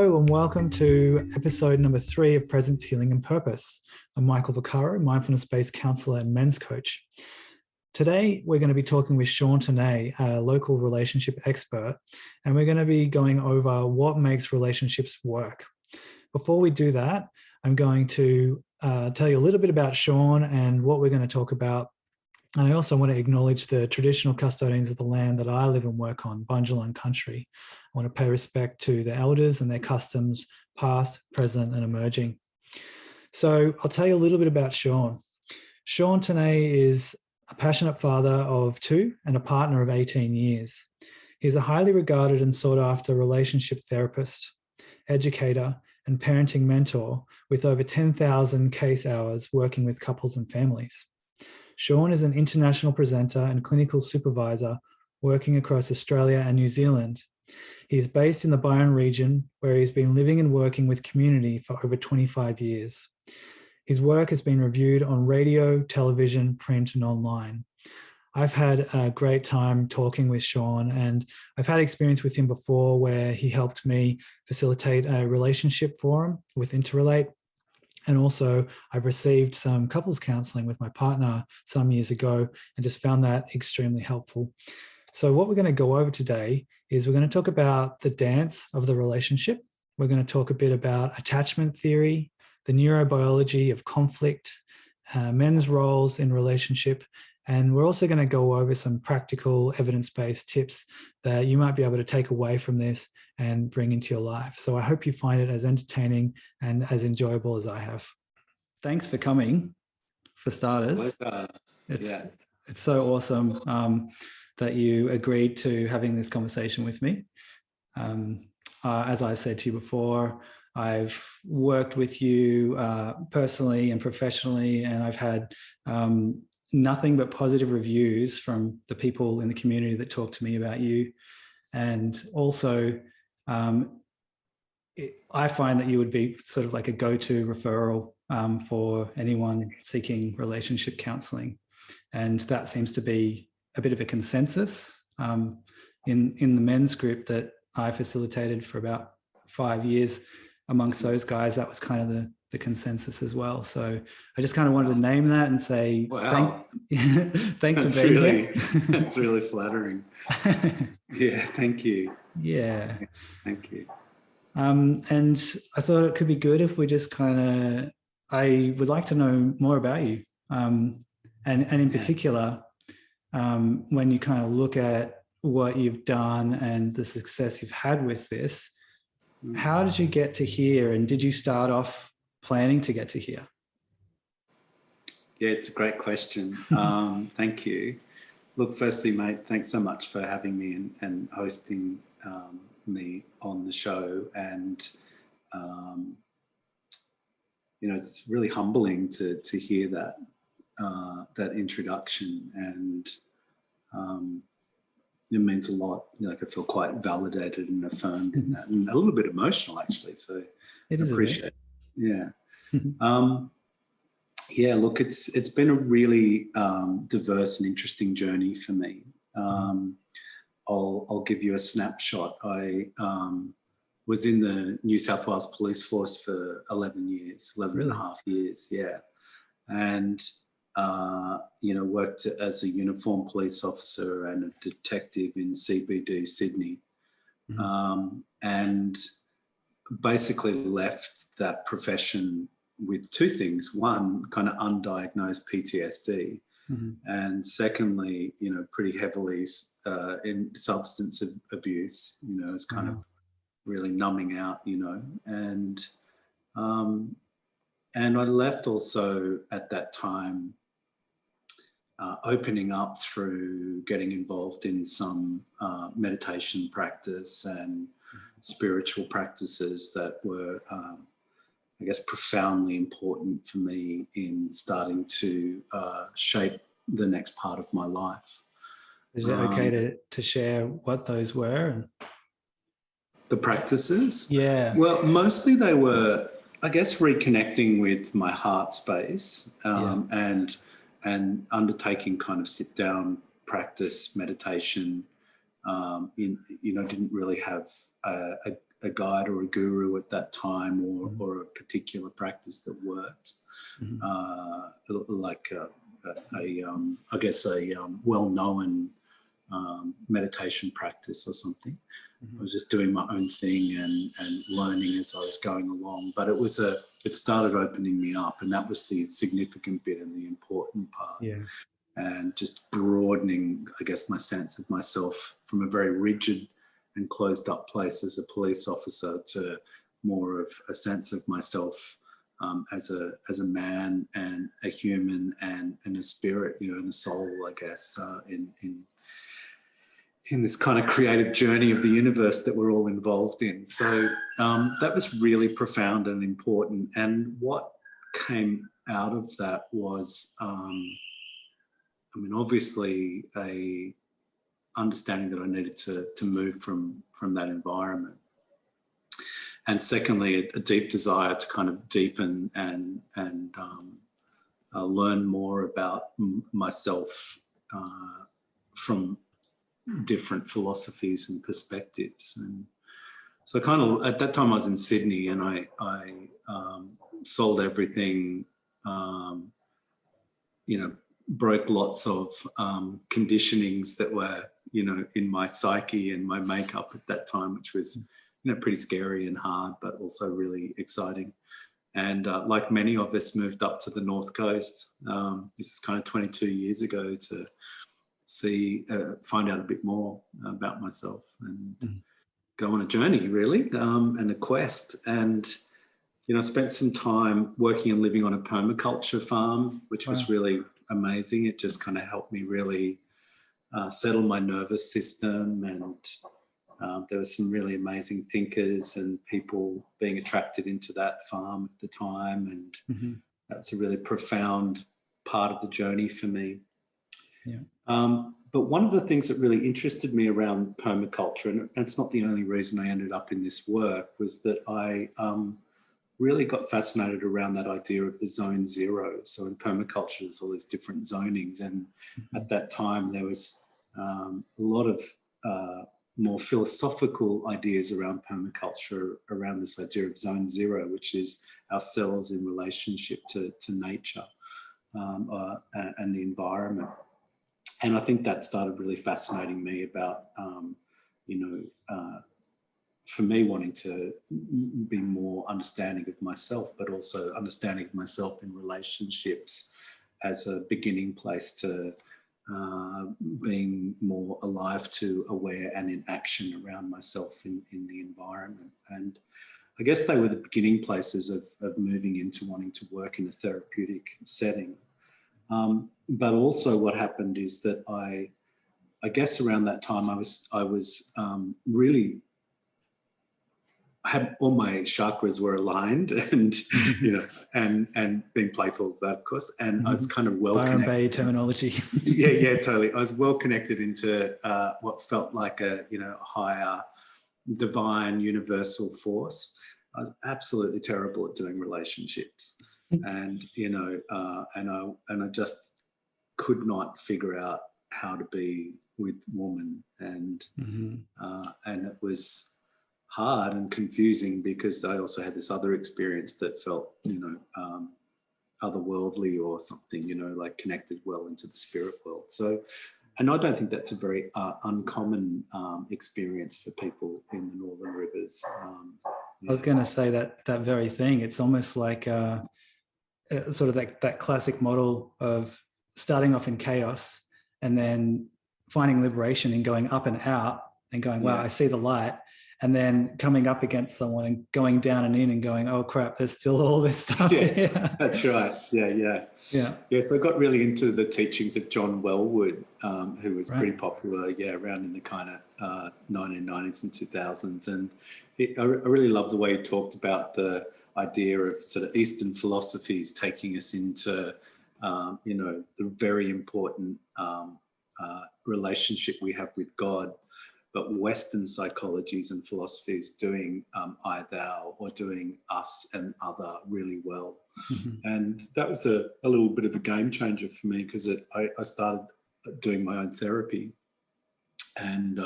Hello and welcome to episode number 3 of Presence, Healing and Purpose. I'm Michael Vaccaro, mindfulness-based counsellor and men's coach. Today, we're going to be talking with Sean Tonnet, a local relationship expert, and we're going to be going over what makes relationships work. Before we do that, I'm going to tell you a little bit about Sean and what we're going to talk about. And I also want to acknowledge the traditional custodians of the land that I live and work on, Bundjalung Country. I want to pay respect to the elders and their customs, past, present, and emerging. So I'll tell you a little bit about Sean. Sean Tonnet is a passionate father of 2 and a partner of 18 years. He's a highly regarded and sought after relationship therapist, educator, and parenting mentor with over 10,000 case hours working with couples and families. Sean is an international presenter and clinical supervisor working across Australia and New Zealand. He is based in the Byron region, where he's been living and working with community for over 25 years. His work has been reviewed on radio, television, print, and online. I've had a great time talking with Sean, and I've had experience with him before where he helped me facilitate a relationship forum with Interrelate. And also, I've received some couples counselling with my partner some years ago and just found that extremely helpful. So what we're going to go over today is we're going to talk about the dance of the relationship. We're going to talk a bit about attachment theory, the neurobiology of conflict, men's roles in relationship, and we're also going to go over some practical evidence-based tips that you might be able to take away from this and bring into your life. So I hope you find it as entertaining and as enjoyable as I have. Thanks for coming, for starters. It's so awesome that you agreed to having this conversation with me. As I've said to you before, I've worked with you personally and professionally, and I've had nothing but positive reviews from the people in the community that talk to me about you. And also, I find that you would be sort of like a go-to referral for anyone seeking relationship counselling. And that seems to be a bit of a consensus in the men's group that I facilitated for about 5 years. Amongst those guys, that was kind of the consensus as well. So I just kind of wanted to name that and say, wow. Thanks for being here. That's really flattering. Yeah, thank you. Yeah. Thank you. And I thought it could be good if we just I would like to know more about you. And in particular, when you kind of look at what you've done and the success you've had with this, how did you get to here? And did you start off planning to get to here? Yeah, it's a great question. Thank you. Look, firstly, mate, thanks so much for having me and hosting me on the show. And, it's really humbling to hear that introduction. And it means a lot. I feel quite validated and affirmed in that, and a little bit emotional actually. So it is appreciate it. Yeah. Yeah. Look, it's been a really diverse and interesting journey for me. I'll give you a snapshot. I was in the New South Wales Police Force for 11 and a half years. Yeah. And worked as a uniformed police officer and a detective in CBD Sydney, and basically left that profession with 2 things. One, kind of undiagnosed PTSD, and secondly, pretty heavily in substance abuse. It's kind of really numbing out, and I left also at that time, opening up through getting involved in some meditation practice and spiritual practices that were, I guess, profoundly important for me in starting to shape the next part of my life. Is it okay to share what those were? The practices? Yeah. Well, mostly they were, I guess, reconnecting with my heart space and undertaking kind of sit down practice meditation. Didn't really have a guide or a guru at that time, or a particular practice that worked, like I guess a well-known meditation practice or something. I was just doing my own thing and learning as I was going along. But it started opening me up, and that was the significant bit and the important part. Yeah. And just broadening, I guess, my sense of myself from a very rigid and closed up place as a police officer to more of a sense of myself as a man and a human and a spirit, and a soul, I guess, in this kind of creative journey of the universe that we're all involved in. So that was really profound and important. And what came out of that was, obviously a understanding that I needed to move from that environment. And secondly, a deep desire to kind of deepen and learn more about myself from different philosophies and perspectives. And so kind of at that time I was in Sydney, and I sold everything, broke lots of conditionings that were, in my psyche and my makeup at that time, which was, pretty scary and hard, but also really exciting. And like many of us, moved up to the North Coast. This is kind of 22 years ago, to find out a bit more about myself and go on a journey, really, and a quest. And, I spent some time working and living on a permaculture farm, which was really amazing. It just kind of helped me really settle my nervous system, and there were some really amazing thinkers and people being attracted into that farm at the time, and that's a really profound part of the journey for me. But one of the things that really interested me around permaculture, and it's not the only reason I ended up in this work, was that I really got fascinated around that idea of the zone zero. So in permaculture, there's all these different zonings, and at that time there was a lot of more philosophical ideas around permaculture, around this idea of zone zero, which is ourselves in relationship to nature and the environment. And I think that started really fascinating me about, for me, wanting to be more understanding of myself, but also understanding of myself in relationships as a beginning place to being more alive to, aware and in action around myself in the environment. And I guess they were the beginning places of moving into wanting to work in a therapeutic setting. But also what happened is that I guess around that time I was really, I had all my chakras were aligned, and and being playful with that, of course, and I was kind of well Byron connected. Bay terminology. yeah, totally. I was well connected into what felt like a higher, divine, universal force. I was absolutely terrible at doing relationships, and and I just could not figure out how to be with woman, and it was hard and confusing because I also had this other experience that felt otherworldly or something, like connected well into the spirit world. So, and I don't think that's a very uncommon experience for people in the Northern Rivers. I was going to say that very thing. It's almost like sort of that classic model of starting off in chaos and then finding liberation and going up and out and going, wow, I see the light. And then coming up against someone and going down and in and going, oh crap, there's still all this stuff. Yes, here. That's right. Yeah. So I got really into the teachings of John Wellwood, who was pretty popular, around in the kind of 1990s and 2000s. And I really love the way he talked about the idea of sort of Eastern philosophies taking us into, the very important relationship we have with God, but Western psychologies and philosophies doing I, thou, or doing us and other really well. And that was a little bit of a game changer for me, because I started doing my own therapy, and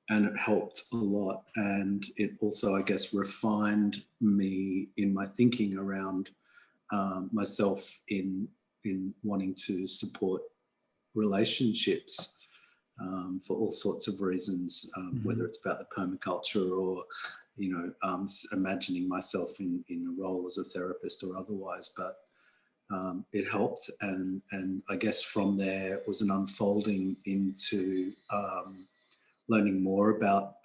and it helped a lot. And it also, I guess, refined me in my thinking around myself in wanting to support relationships for all sorts of reasons, whether it's about the permaculture or, imagining myself in a role as a therapist or otherwise. But it helped, and I guess from there was an unfolding into learning more about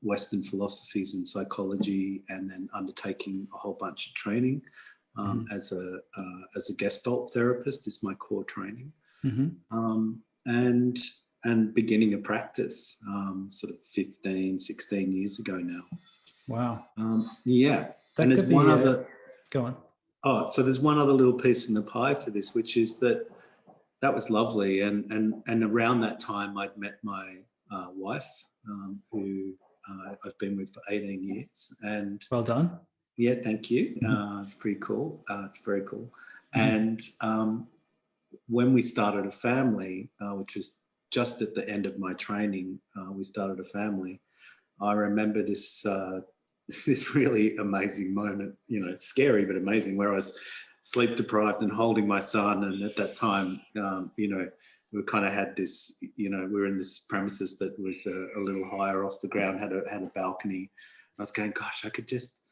Western philosophies and psychology, and then undertaking a whole bunch of training as a Gestalt therapist is my core training, and beginning a practice sort of 15, 16 years ago now. Wow. Yeah. That and there's could be, one other. Go on. Oh, so there's one other little piece in the pie for this, which is that was lovely, and around that time I'd met my wife, who I've been with for 18 years. And well done. Yeah, thank you. It's pretty cool. It's very cool. And when we started a family, which was just at the end of my training, we started a family. I remember this this really amazing moment, scary but amazing, where I was sleep deprived and holding my son. And at that time, we kind of had this, we were in this premises that was a little higher off the ground, had a balcony. I was going, gosh, I could just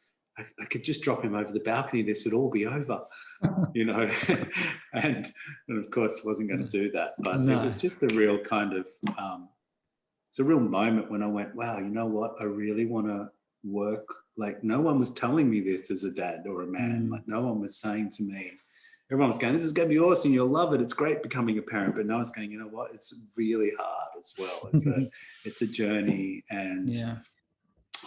drop him over the balcony. This would all be over, and of course wasn't going to do that. But It was just a real kind of, it's a real moment when I went, wow, you know what? I really want to work. Like, no one was telling me this as a dad or a man. Like, no one was saying to me, everyone was going, this is going to be awesome, you'll love it, it's great becoming a parent. But no one's going, you know what? It's really hard as well. It's a journey. And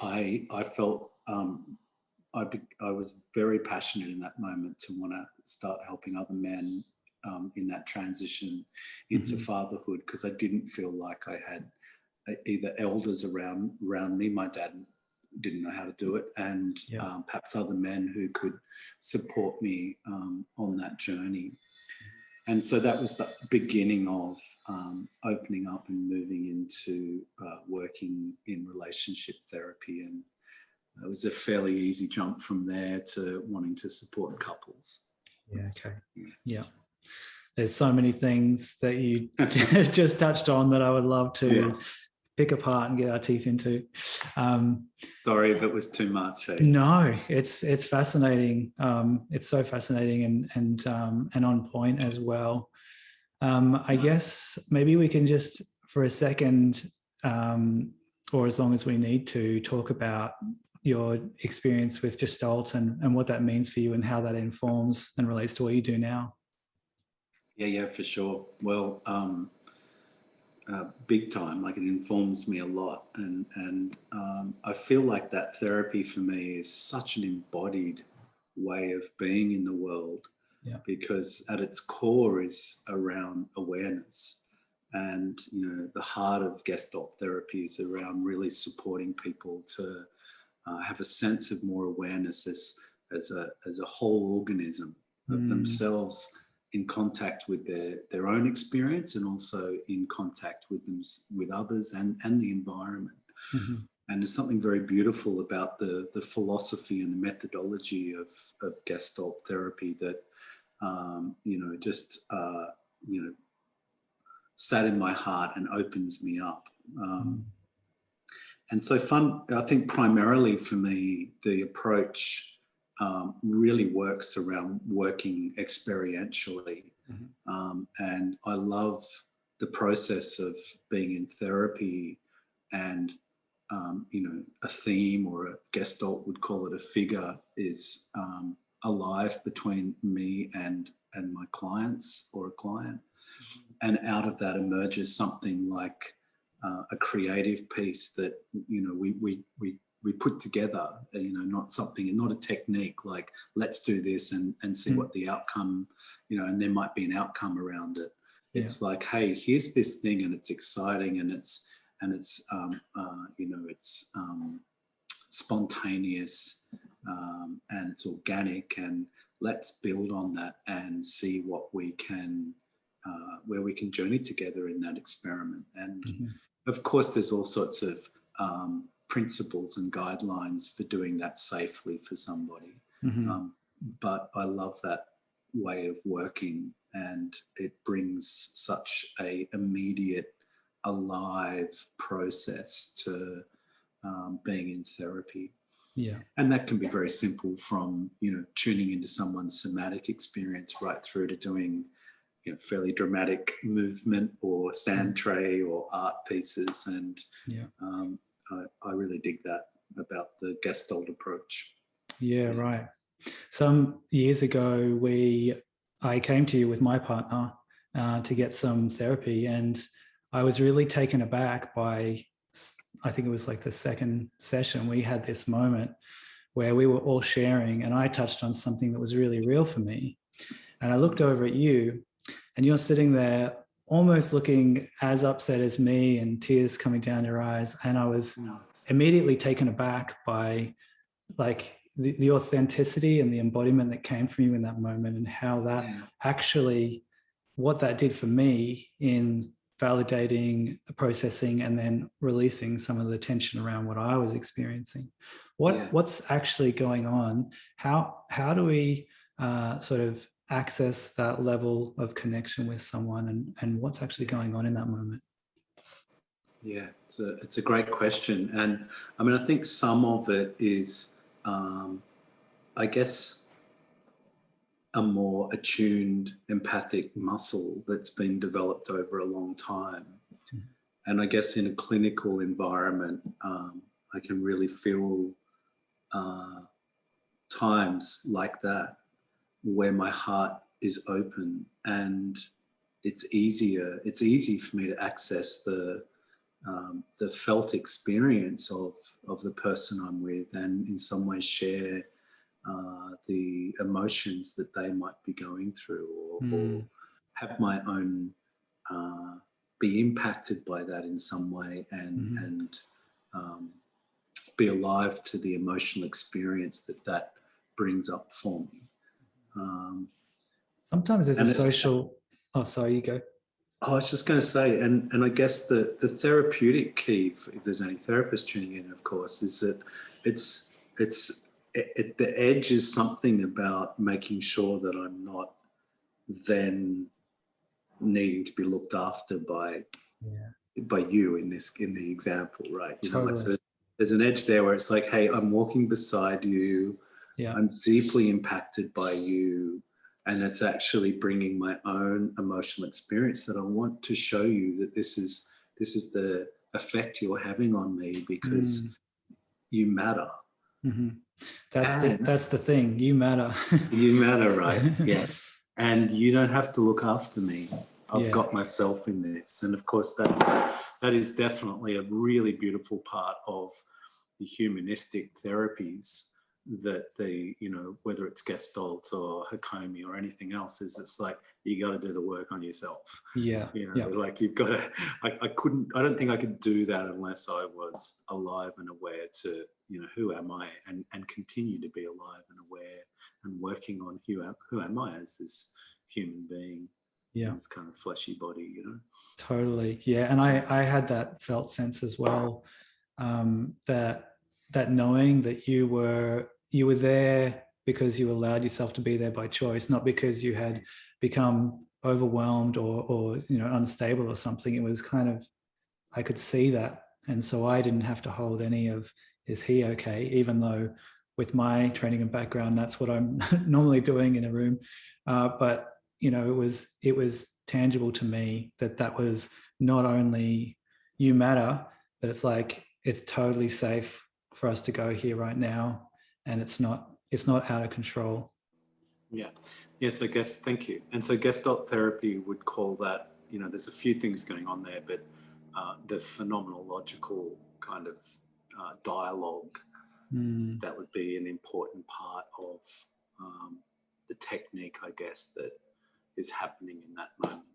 I felt I was very passionate in that moment to want to start helping other men in that transition into fatherhood, because I didn't feel like I had either elders around me. My dad didn't know how to do it, and perhaps other men who could support me on that journey. And so that was the beginning of opening up and moving into working in relationship therapy. And it was a fairly easy jump from there to wanting to support couples. Yeah, okay. Yeah. There's so many things that you just touched on that I would love to pick apart and get our teeth into. Sorry if it was too much. No, it's fascinating. It's so fascinating and on point as well. I guess maybe we can just for a second, or as long as we need to, talk about your experience with Gestalt and what that means for you and how that informs and relates to what you do now. Yeah, for sure. Well, big time. Like, it informs me a lot, and I feel like that therapy for me is such an embodied way of being in the world, because at its core is around awareness, and the heart of Gestalt therapy is around really supporting people to have a sense of more awareness as a whole organism of themselves, in contact with their own experience, and also in contact with others and the environment. And there's something very beautiful about the philosophy and the methodology of Gestalt therapy that sat in my heart and opens me up. And so I think primarily for me, the approach really works around working experientially. And I love the process of being in therapy, and a theme, or a Gestalt would call it a figure, is alive between me and my clients or a client. And out of that emerges something like a creative piece that we put together, not a technique like let's do this and see what the outcome, and there might be an outcome around it. It's like, hey, here's this thing, and it's exciting, and it's spontaneous, and it's organic, and let's build on that and see what we can, where we can journey together in that experiment. And of course, there's all sorts of principles and guidelines for doing that safely for somebody. But I love that way of working, and it brings such a immediate, alive process to being in therapy. Yeah. And that can be very simple, from, tuning into someone's somatic experience right through to doing, fairly dramatic movement or sand tray or art pieces. And I really dig that about the Gestalt approach. Yeah, right. Some years ago, I came to you with my partner to get some therapy, and I was really taken aback by, I think it was like the second session, we had this moment where we were all sharing, and I touched on something that was really real for me. And I looked over at you, and you're sitting there almost looking as upset as me, and tears coming down your eyes. And I was immediately taken aback by like the authenticity and the embodiment that came from you in that moment, and how that actually, what that did for me in validating, processing, and then releasing some of the tension around what I was experiencing. What's actually going on? How do we sort of access that level of connection with someone, and what's actually going on in that moment? Yeah, it's a great question. And I mean, I think some of it is, I guess, a more attuned empathic muscle that's been developed over a long time. And I guess in a clinical environment, I can really feel times like that where my heart is open, and it's easy for me to access the felt experience of the person I'm with, and in some ways share the emotions that they might be going through, or have my own, be impacted by that in some way, and be alive to the emotional experience that brings up for me. Sometimes there's a social... Oh, sorry, you go. I was just going to say, and I guess the therapeutic key, if there's any therapists tuning in, of course, is that the edge is something about making sure that I'm not then needing to be looked after by you in the example, right? Totally. So there's an edge there where it's like, hey, I'm walking beside you. Yeah. I'm deeply impacted by you. And it's actually bringing my own emotional experience that I want to show you that this is the effect you're having on me, because you matter. That's the thing. You matter. You matter, right? Yeah. And you don't have to look after me. I've got myself in this. And of course, that is definitely a really beautiful part of the humanistic therapies, that whether it's Gestalt or Hakomi or anything else, is it's like, you got to do the work on yourself. Like you've got to, I don't think I could do that unless I was alive and aware to, who am I, and continue to be alive and aware and working on who am I as this human being. In this kind of fleshy body, Totally. Yeah. And I had that felt sense as well, that knowing that you were there because you allowed yourself to be there by choice, not because you had become overwhelmed or unstable or something. It was kind of, I could see that. And so I didn't have to hold any of, is he okay? Even though with my training and background, that's what I'm normally doing in a room. But it was tangible to me that was not only you matter, but it's like, it's totally safe for us to go here right now, and it's not out of control. Yes, I guess, thank you. And so Gestalt therapy would call that, there's a few things going on there, but the phenomenological kind of dialogue, that would be an important part of the technique, I guess, that is happening in that moment.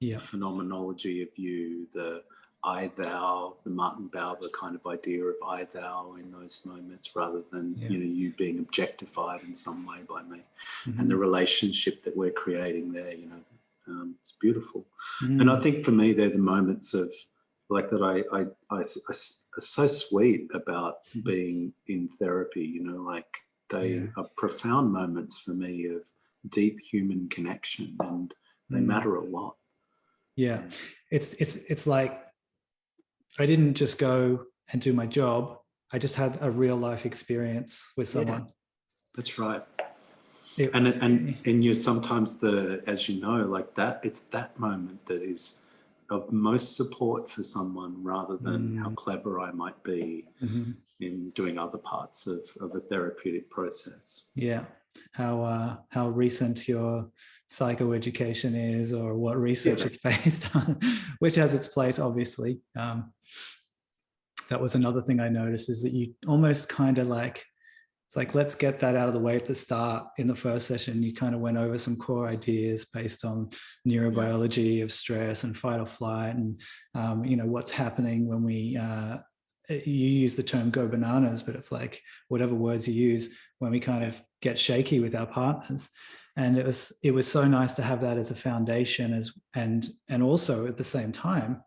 The phenomenology of you, the I, thou, the Martin Buber kind of idea of I, thou in those moments, rather than, you being objectified in some way by me. And the relationship that we're creating there, it's beautiful. And I think for me, they're the moments of like that I so sweet about being in therapy, you know, like they are profound moments for me of deep human connection, and they matter a lot. Yeah. It's like I didn't just go and do my job. I just had a real life experience with someone. Yeah, that's right. And you're sometimes as you know, like that, it's that moment that is of most support for someone, rather than how clever I might be in doing other parts of a therapeutic process. Yeah. How recent your psychoeducation is, or what research it's based on, which has its place, obviously. That was another thing I noticed, is that you almost kind of like, it's like, let's get that out of the way at the start. In the first session, you kind of went over some core ideas based on neurobiology of stress and fight or flight, and you know, what's happening when we you use the term go bananas, but it's like whatever words you use when we kind of get shaky with our partners. And it was so nice to have that as a foundation, and also at the same time,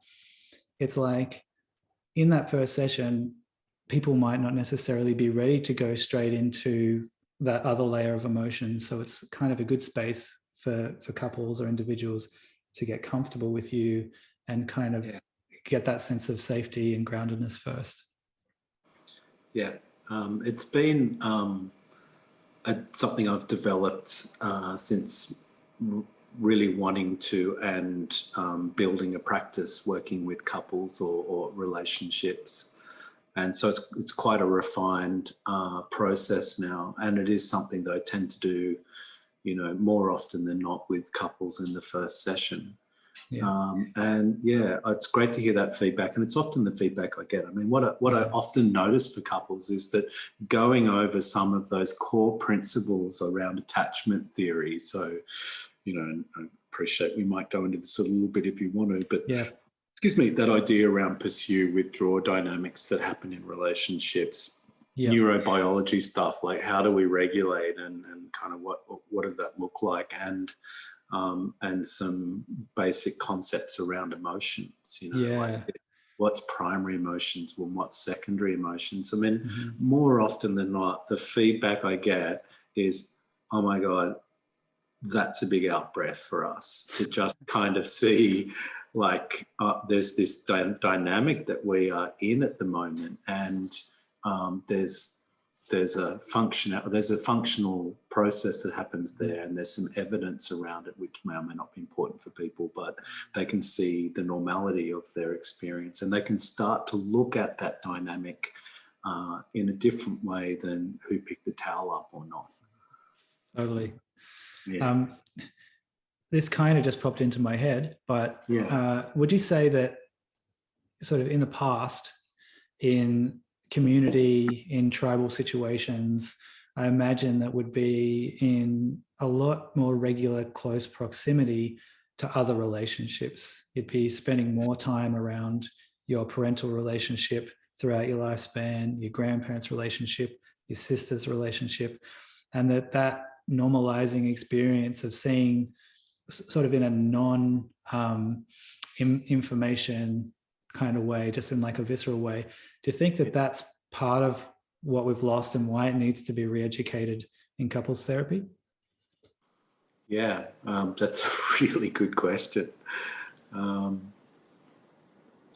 it's like in that first session, people might not necessarily be ready to go straight into that other layer of emotion. So it's kind of a good space for couples or individuals to get comfortable with you and kind of get that sense of safety and groundedness first. Yeah, it's been something I've developed since really wanting to, and building a practice working with couples or relationships. And so it's quite a refined process now, and it is something that I tend to do, you know, more often than not with couples in the first session. And it's great to hear that feedback, and it's often the feedback I get. I mean, what I often notice for couples is that going over some of those core principles around attachment theory. So, you know, I appreciate we might go into this a little bit if you want to, but excuse me, that idea around pursue, withdraw dynamics that happen in relationships, neurobiology stuff, like how do we regulate, and kind of what does that look like, and some basic concepts around emotions, you know, like what's primary emotions and what's secondary emotions. I mean, more often than not, the feedback I get is, oh my God, that's a big out breath for us to just kind of see, like there's this dynamic that we are in at the moment, and there's a functional process that happens there, and there's some evidence around it which may or may not be important for people, but they can see the normality of their experience, and they can start to look at that dynamic in a different way than who picked the towel up or not. Totally. This kind of just popped into my head, but would you say that sort of in the past, in community, in tribal situations, I imagine that would be in a lot more regular, close proximity to other relationships? You'd be spending more time around your parental relationship throughout your lifespan, your grandparents' relationship, your sister's relationship, and that normalizing experience of seeing sort of in a non-information kind of way, just in like a visceral way. Do you think that that's part of what we've lost and why it needs to be re-educated in couples therapy? Yeah, that's a really good question.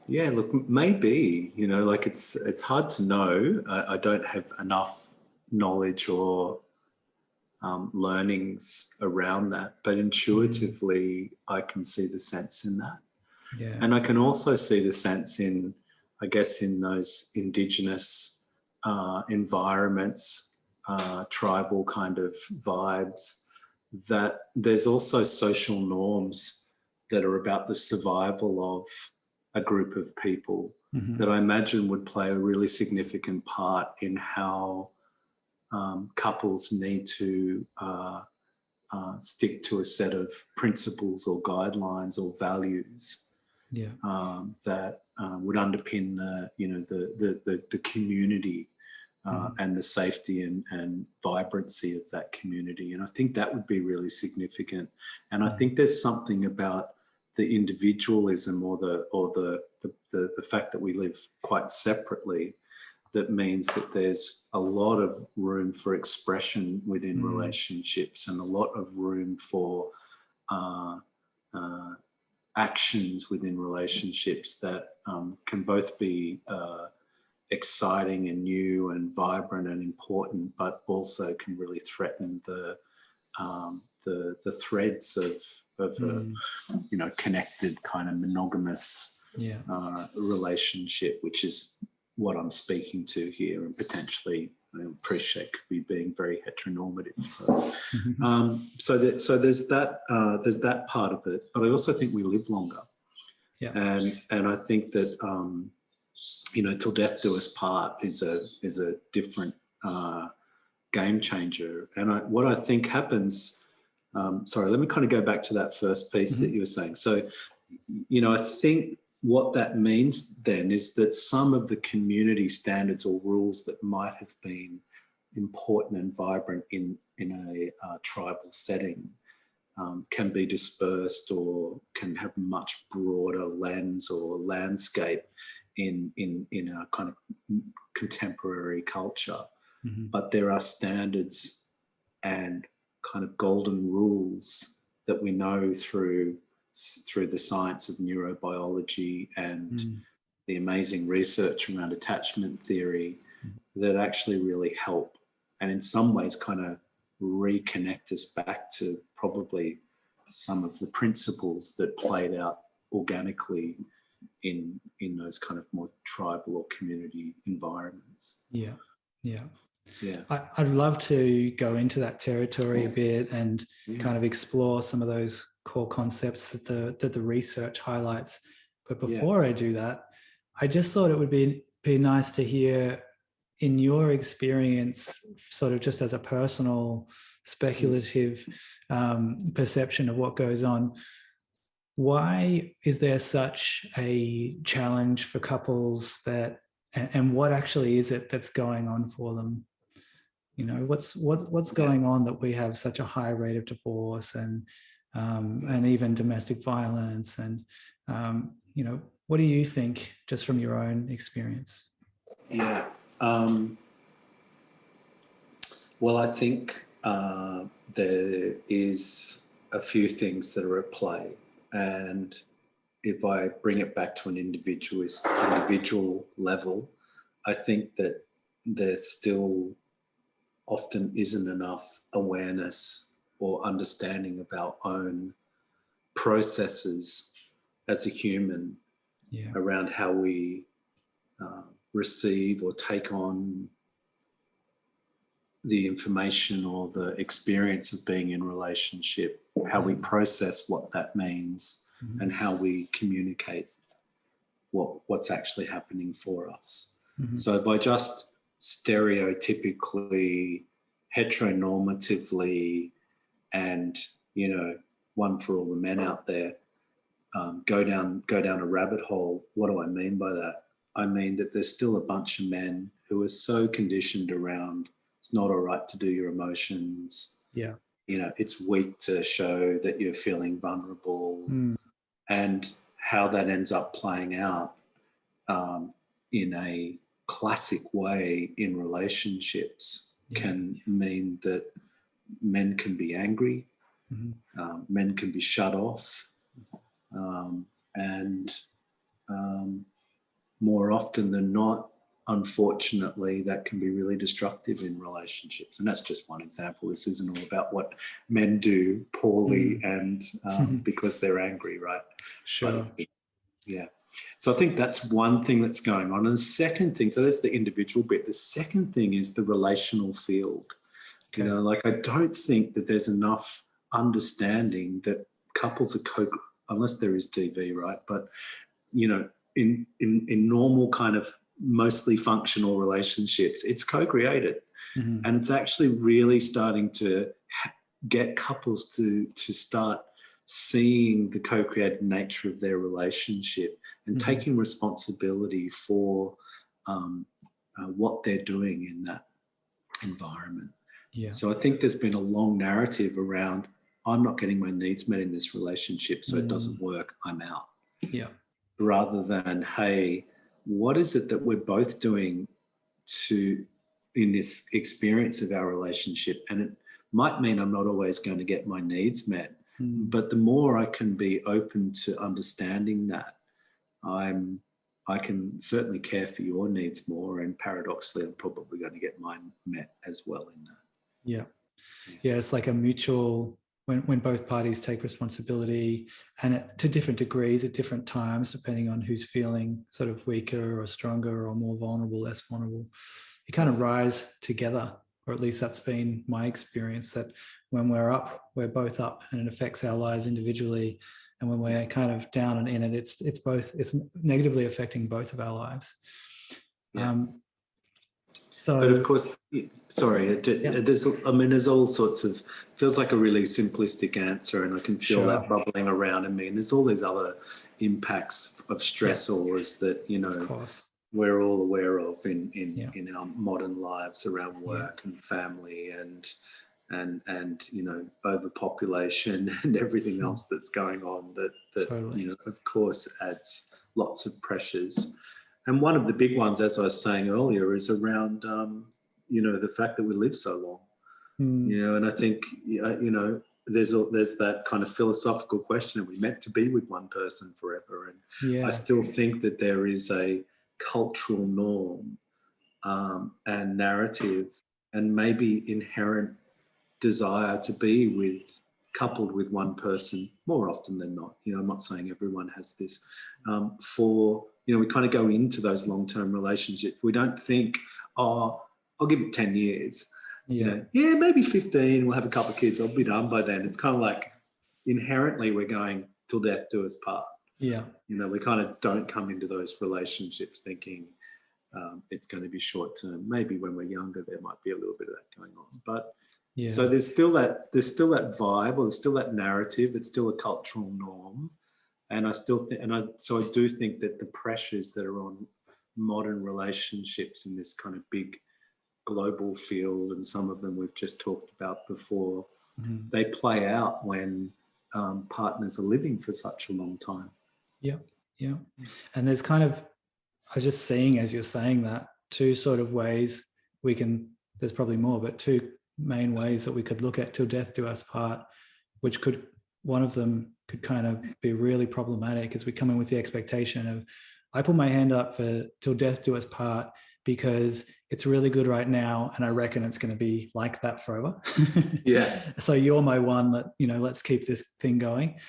Look, maybe, you know, like it's hard to know. I don't have enough knowledge or learnings around that, but intuitively I can see the sense in that. And I can also see the sense in, I guess, in those Indigenous environments, tribal kind of vibes, that there's also social norms that are about the survival of a group of people that I imagine would play a really significant part in how couples need to stick to a set of principles or guidelines or values that would underpin the community and the safety and vibrancy of that community. And I think that would be really significant. And I think there's something about individualism or the fact that we live quite separately, that means that there's a lot of room for expression within relationships, and a lot of room for actions within relationships that can both be exciting and new and vibrant and important, but also can really threaten the threads of a connected kind of monogamous relationship, which is what I'm speaking to here, and potentially I appreciate could be being very heteronormative. So there's that part of it, but I also think we live longer, and I think that till death do us part is a different game changer. And what I think happens, sorry, let me kind of go back to that first piece that you were saying. So, I think what that means then is that some of the community standards or rules that might have been important and vibrant in a tribal setting can be dispersed, or can have a much broader lens or landscape in a kind of contemporary culture. But there are standards and kind of golden rules that we know through the science of neurobiology and the amazing research around attachment theory that actually really help, and in some ways kind of reconnect us back to probably some of the principles that played out organically in those kind of more tribal or community environments. I'd love to go into that territory a bit and kind of explore some of those core concepts that the research highlights. But before I do that, I just thought it would be nice to hear, in your experience, sort of just as a personal speculative perception of what goes on, why is there such a challenge for couples and what actually is it that's going on for them? What's going on that we have such a high rate of divorce and even domestic violence, and what do you think, just from your own experience? Well, I think there is a few things that are at play, and if I bring it back to an individual level, I think that there still often isn't enough awareness or understanding of our own processes as a human around how we receive or take on the information or the experience of being in relationship, how we process what that means, and how we communicate what's actually happening for us. So if I just stereotypically, heteronormatively, and one for all the men out there, go down a rabbit hole, what do I mean by that? I mean that there's still a bunch of men who are so conditioned around it's not all right to do your emotions. It's weak to show that you're feeling vulnerable, and how that ends up playing out in a classic way in relationships can mean that men can be angry, men can be shut off, and more often than not, unfortunately, that can be really destructive in relationships. And that's just one example. This isn't all about what men do poorly and because they're angry, right? Sure. So I think that's one thing that's going on. And the second thing, so that's the individual bit. The second thing is the relational field. Okay. I don't think that there's enough understanding that couples are unless there is DV, right? But, in normal kind of mostly functional relationships, it's co-created. And it's actually really starting to get couples to start seeing the co-created nature of their relationship and taking responsibility for what they're doing in that environment. So I think there's been a long narrative around I'm not getting my needs met in this relationship, so it doesn't work, I'm out. Yeah. Rather than, hey, what is it that we're both doing in this experience of our relationship? And it might mean I'm not always going to get my needs met, but the more I can be open to understanding that, I can certainly care for your needs more, and paradoxically, I'm probably going to get mine met as well in that. Yeah, it's like a mutual, when both parties take responsibility, and to different degrees at different times, depending on who's feeling sort of weaker or stronger or more vulnerable, less vulnerable, you kind of rise together, or at least that's been my experience, that when we're up, we're both up, and it affects our lives individually. And when we're kind of down and in it, it's negatively affecting both of our lives. But of course, sorry, there's all sorts of, feels like a really simplistic answer, and I can feel that bubbling around in me. And there's all these other impacts of stressors that, we're all aware of in our modern lives around work and family and overpopulation and everything else that's going on that totally. Of course adds lots of pressures. And one of the big ones, as I was saying earlier, is around the fact that we live so long. And I think there's that kind of philosophical question: are we meant to be with one person forever? And I still think that there is a cultural norm and narrative and maybe inherent desire to be coupled with one person more often than not. I'm not saying everyone has this. We kind of go into those long-term relationships. We don't think, I'll give it 10 years. Maybe 15, we'll have a couple of kids, I'll be done by then. It's kind of like inherently we're going till death do us part. We kind of don't come into those relationships thinking it's going to be short-term. Maybe when we're younger, there might be a little bit of that going on. But so there's still that vibe, or there's still that narrative. It's still a cultural norm. And I still think, so I do think that the pressures that are on modern relationships in this kind of big global field, and some of them we've just talked about before, they play out when partners are living for such a long time. And there's kind of, I was just seeing as you're saying that, two sort of ways there's probably more, but two main ways that we could look at till death do us part, which one of them could kind of be really problematic, as we come in with the expectation of, I put my hand up for till death do us part because it's really good right now, and I reckon it's going to be like that forever. So you're my one that, let's keep this thing going,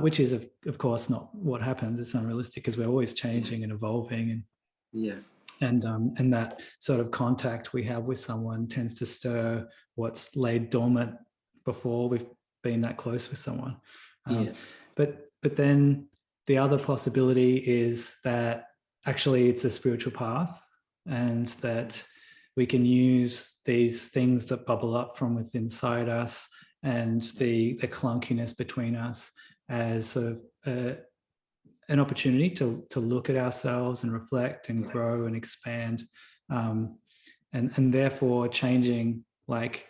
which is of course not what happens. It's unrealistic because we're always changing and evolving, and that sort of contact we have with someone tends to stir what's laid dormant before we've been that close with someone. But then the other possibility is that actually it's a spiritual path, and that we can use these things that bubble up from within inside us and the clunkiness between us as sort of an opportunity to look at ourselves and reflect and grow and expand, and therefore changing, like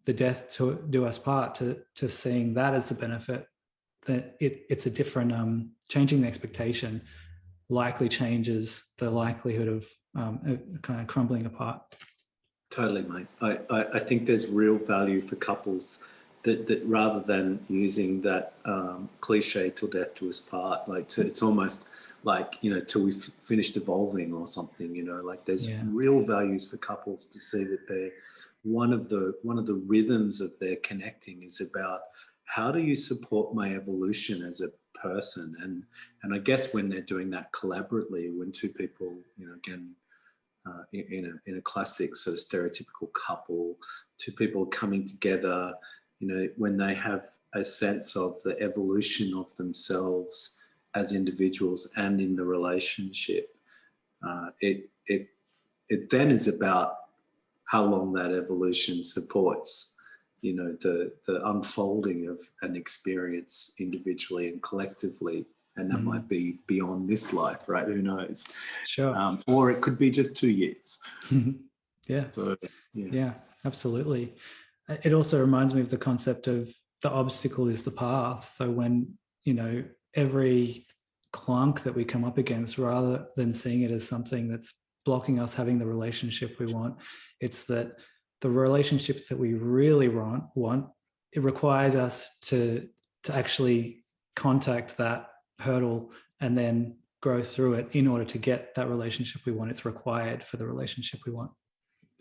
the death to do us part, to seeing that as the benefit, that it's a different, changing the expectation likely changes the likelihood of kind of crumbling apart. Totally, mate. I think there's real value for couples that rather than using that cliche till death do us part, it's almost like, till we've finished evolving or something, like there's real values for couples to see that they're one of the rhythms of their connecting is about, how do you support my evolution as a person? And I guess when they're doing that collaboratively, when two people, again, in a classic sort of stereotypical couple, two people coming together, when they have a sense of the evolution of themselves as individuals and in the relationship, it then is about how long that evolution supports, the unfolding of an experience individually and collectively. And that might be beyond this life, right? Who knows? Sure. Or it could be just 2 years. Yeah, absolutely. It also reminds me of the concept of the obstacle is the path. So when, every clunk that we come up against, rather than seeing it as something that's blocking us having the relationship we want, it's that the relationship that we really want, it requires us to actually contact that hurdle and then grow through it in order to get that relationship we want. It's required for the relationship we want.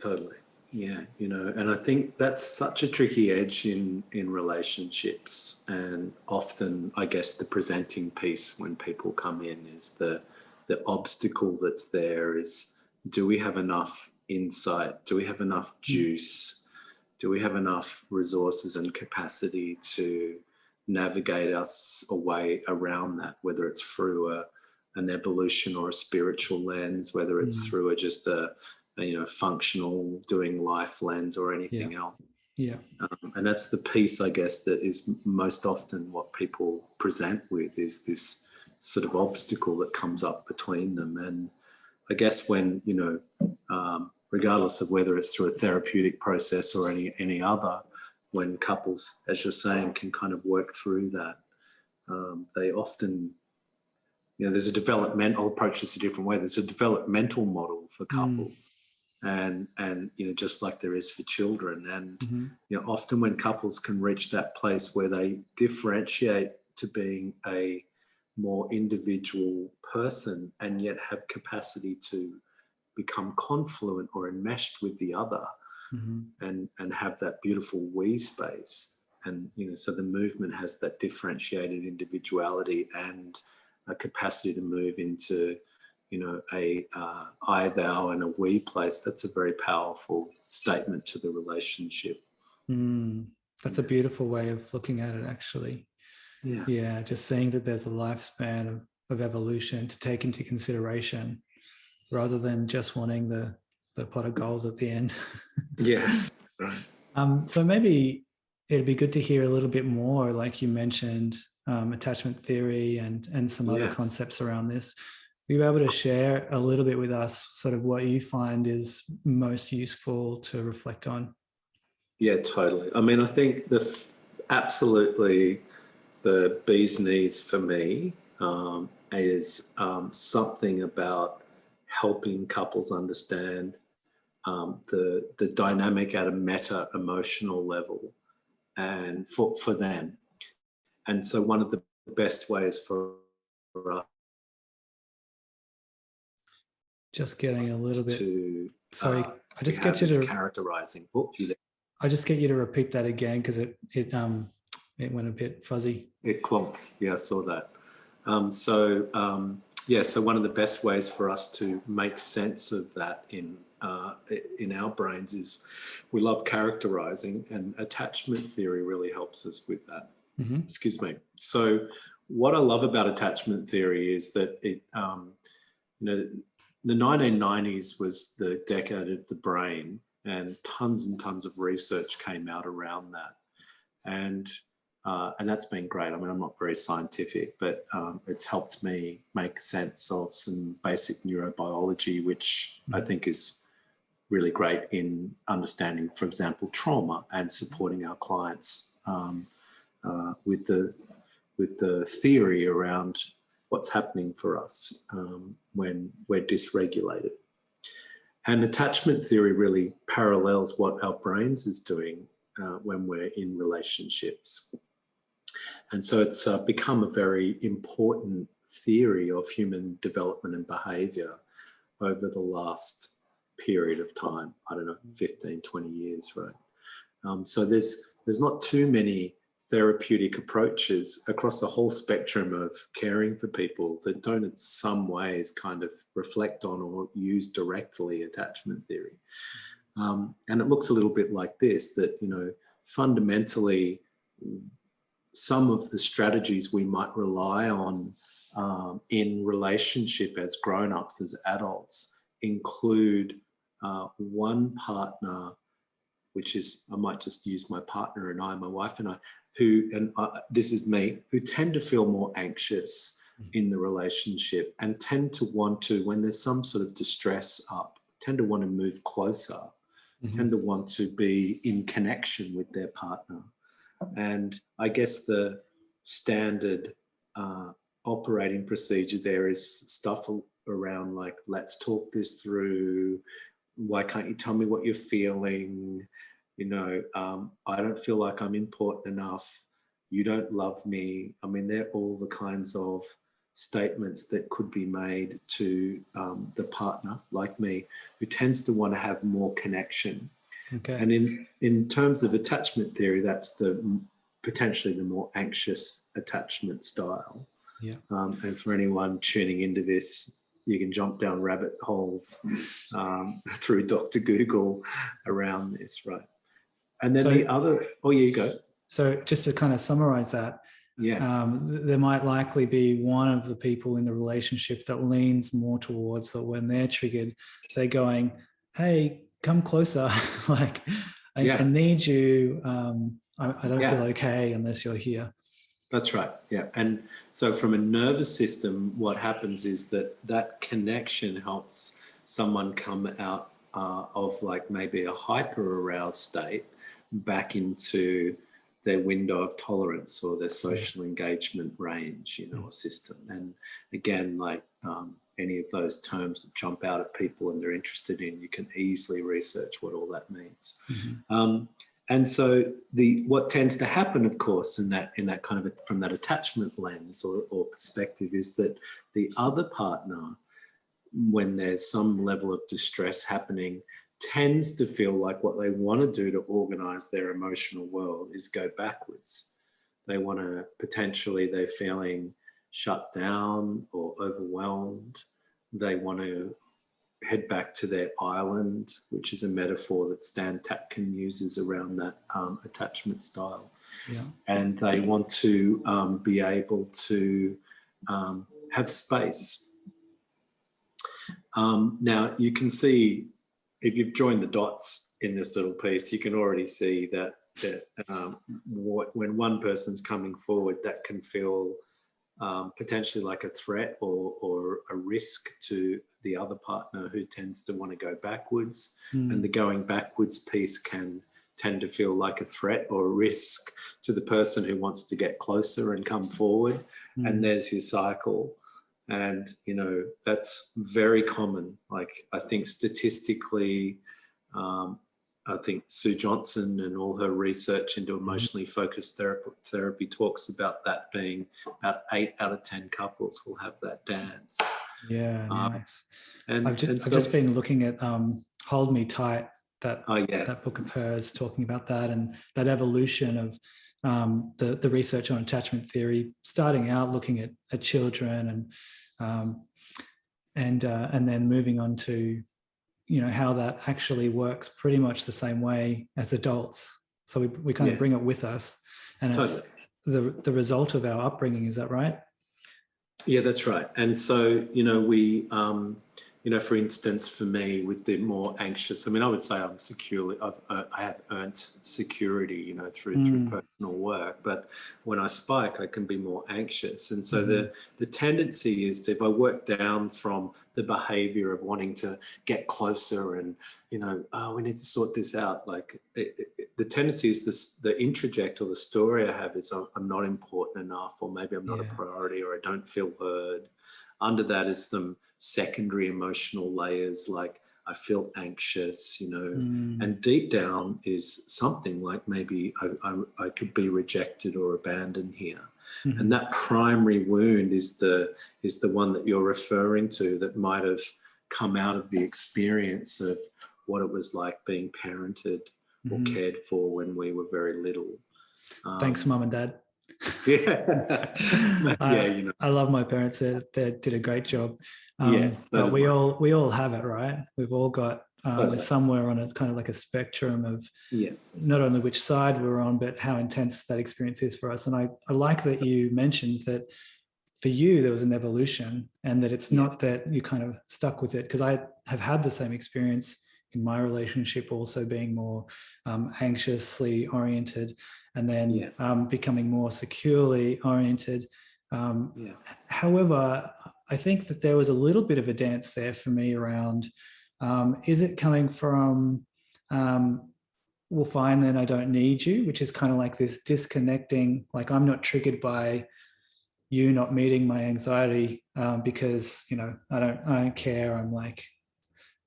Totally. Yeah, and I think that's such a tricky edge in relationships, and often I guess the presenting piece when people come in is the obstacle that's there is, do we have enough insight? Do we have enough juice? Do we have enough resources and capacity to navigate us a way around that, whether it's through an evolution or a spiritual lens, whether it's through just a functional doing life lens or anything else. Yeah. And that's the piece, I guess, that is most often what people present with, is this sort of obstacle that comes up between them. And I guess when, regardless of whether it's through a therapeutic process or any other, when couples, as you're saying, can kind of work through that, they often, there's a developmental approach, it's a different way. There's a developmental model for couples. And just like there is for children. And often when couples can reach that place where they differentiate to being a more individual person and yet have capacity to become confluent or enmeshed with the other, and have that beautiful we space, and so the movement has that differentiated individuality and a capacity to move into a I, thou and a we place. That's a very powerful statement to the relationship. That's a beautiful way of looking at it, actually. Yeah, just seeing that there's a lifespan of evolution to take into consideration, rather than just wanting the pot of gold at the end. Yeah. So maybe it'd be good to hear a little bit more, like you mentioned, attachment theory and some other concepts around this. Are you able to share a little bit with us sort of what you find is most useful to reflect on? Yeah, totally. I mean, I think absolutely the bee's knees for me is something about helping couples understand the dynamic at a meta emotional level, and for them. And so one of the best ways for us, just getting a little bit to sorry, I just get you to characterizing. I just get you to repeat that again, because it went a bit fuzzy. It clonked. Yeah, I saw that. So one of the best ways for us to make sense of that in our brains is we love characterizing, and attachment theory really helps us with that. Excuse me. So what I love about attachment theory is that it, the 1990s was the decade of the brain, and tons of research came out around that. And that's been great. I mean, I'm not very scientific, but it's helped me make sense of some basic neurobiology, which I think is really great in understanding, for example, trauma, and supporting our clients with the theory around what's happening for us when we're dysregulated. And attachment theory really parallels what our brains is doing when we're in relationships. And so it's become a very important theory of human development and behaviour over the last period of time, 15, 20 years, right? So there's not too many therapeutic approaches across the whole spectrum of caring for people that don't in some ways kind of reflect on or use directly attachment theory. And it looks a little bit like this, that, fundamentally some of the strategies we might rely on in relationship as grown-ups, as adults, include one partner, which is, I might just use my partner and I, my wife and I, this is me, who tend to feel more anxious in the relationship and tend to want to, when there's some sort of distress up, tend to want to move closer, tend to want to be in connection with their partner. And I guess the standard operating procedure there is stuff around like, let's talk this through. Why can't you tell me what you're feeling? I don't feel like I'm important enough. You don't love me. I mean, they're all the kinds of statements that could be made to the partner, like me, who tends to want to have more connection. Okay. And in terms of attachment theory, that's potentially the more anxious attachment style. Yeah. And for anyone tuning into this, you can jump down rabbit holes through Dr. Google around this, right? And then yeah, you go. So just to kind of summarize that, there might likely be one of the people in the relationship that leans more towards that when they're triggered, they're going, hey, come closer. Like, I need you. I don't feel okay unless you're here. That's right. Yeah. And so from a nervous system, what happens is that connection helps someone come out of like maybe a hyper aroused state back into their window of tolerance or their social engagement range, or system. And again, like any of those terms that jump out at people and they're interested in, you can easily research what all that means. Mm-hmm. And so what tends to happen, of course, in that kind of from that attachment lens or perspective, is that the other partner, when there's some level of distress happening, tends to feel like what they want to do to organize their emotional world is go backwards. They want to they're feeling shut down or overwhelmed. They want to head back to their island, which is a metaphor that Stan Tatkin uses around that attachment style. Yeah. And they want to be able to have space. Now, you can see, if you've joined the dots in this little piece, you can already see that when one person's coming forward, that can feel potentially like a threat or a risk to the other partner who tends to want to go backwards. And the going backwards piece can tend to feel like a threat or a risk to the person who wants to get closer and come forward. And there's your cycle. And, that's very common. Like, I think statistically, I think Sue Johnson and all her research into emotionally focused therapy talks about that being about 8 out of 10 couples will have that dance. Yeah, nice. And I've just been looking at Hold Me Tight, that book of hers, talking about that and that evolution of the research on attachment theory, starting out looking at children and then moving on to how that actually works pretty much the same way as adults. So we kind of bring it with us, and totally. It's the result of our upbringing. Is that right? Yeah, that's right. And so, we, for instance, for me, with the more anxious, I mean, I would say I'm securely, I have earned security, through personal work. But when I spike, I can be more anxious. And so the tendency is to, if I work down from the behavior of wanting to get closer and, we need to sort this out. Like the tendency is the introject or the story I have is I'm not important enough, or maybe I'm not a priority, or I don't feel heard. Under that is some secondary emotional layers, like I feel anxious, and deep down is something like maybe I could be rejected or abandoned here. And that primary wound is the one that you're referring to, that might have come out of the experience of what it was like being parented or cared for when we were very little. Thanks, Mum and Dad. Yeah. I love my parents. They did a great job. So but we all have it, right? We've all got we're somewhere on a kind of like a spectrum of not only which side we're on, but how intense that experience is for us. And I like that you mentioned that for you there was an evolution, and that it's not that you kind of stuck with it, because I have had the same experience in my relationship, also being more anxiously oriented, and then becoming more securely oriented. However, I think that there was a little bit of a dance there for me around, is it coming from well, fine, then I don't need you, which is kind of like this disconnecting, like I'm not triggered by you not meeting my anxiety because, I don't care. I'm like,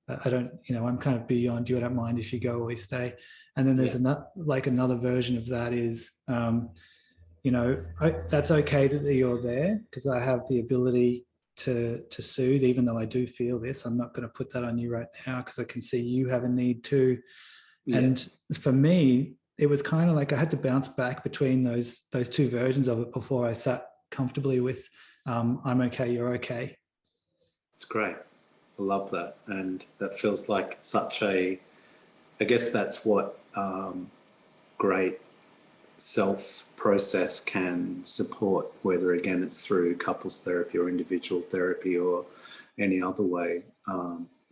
I don't, I'm kind of beyond you. I don't mind if you go or we stay. And then there's another version of that is, that's okay that you're there because I have the ability to soothe, even though I do feel this. I'm not going to put that on you right now because I can see you have a need too. Yeah. And for me, it was kind of like I had to bounce back between those two versions of it before I sat comfortably with I'm okay, you're okay. It's great. I love that. And that feels like such I guess that's what great self-process can support, whether again it's through couples therapy or individual therapy or any other way.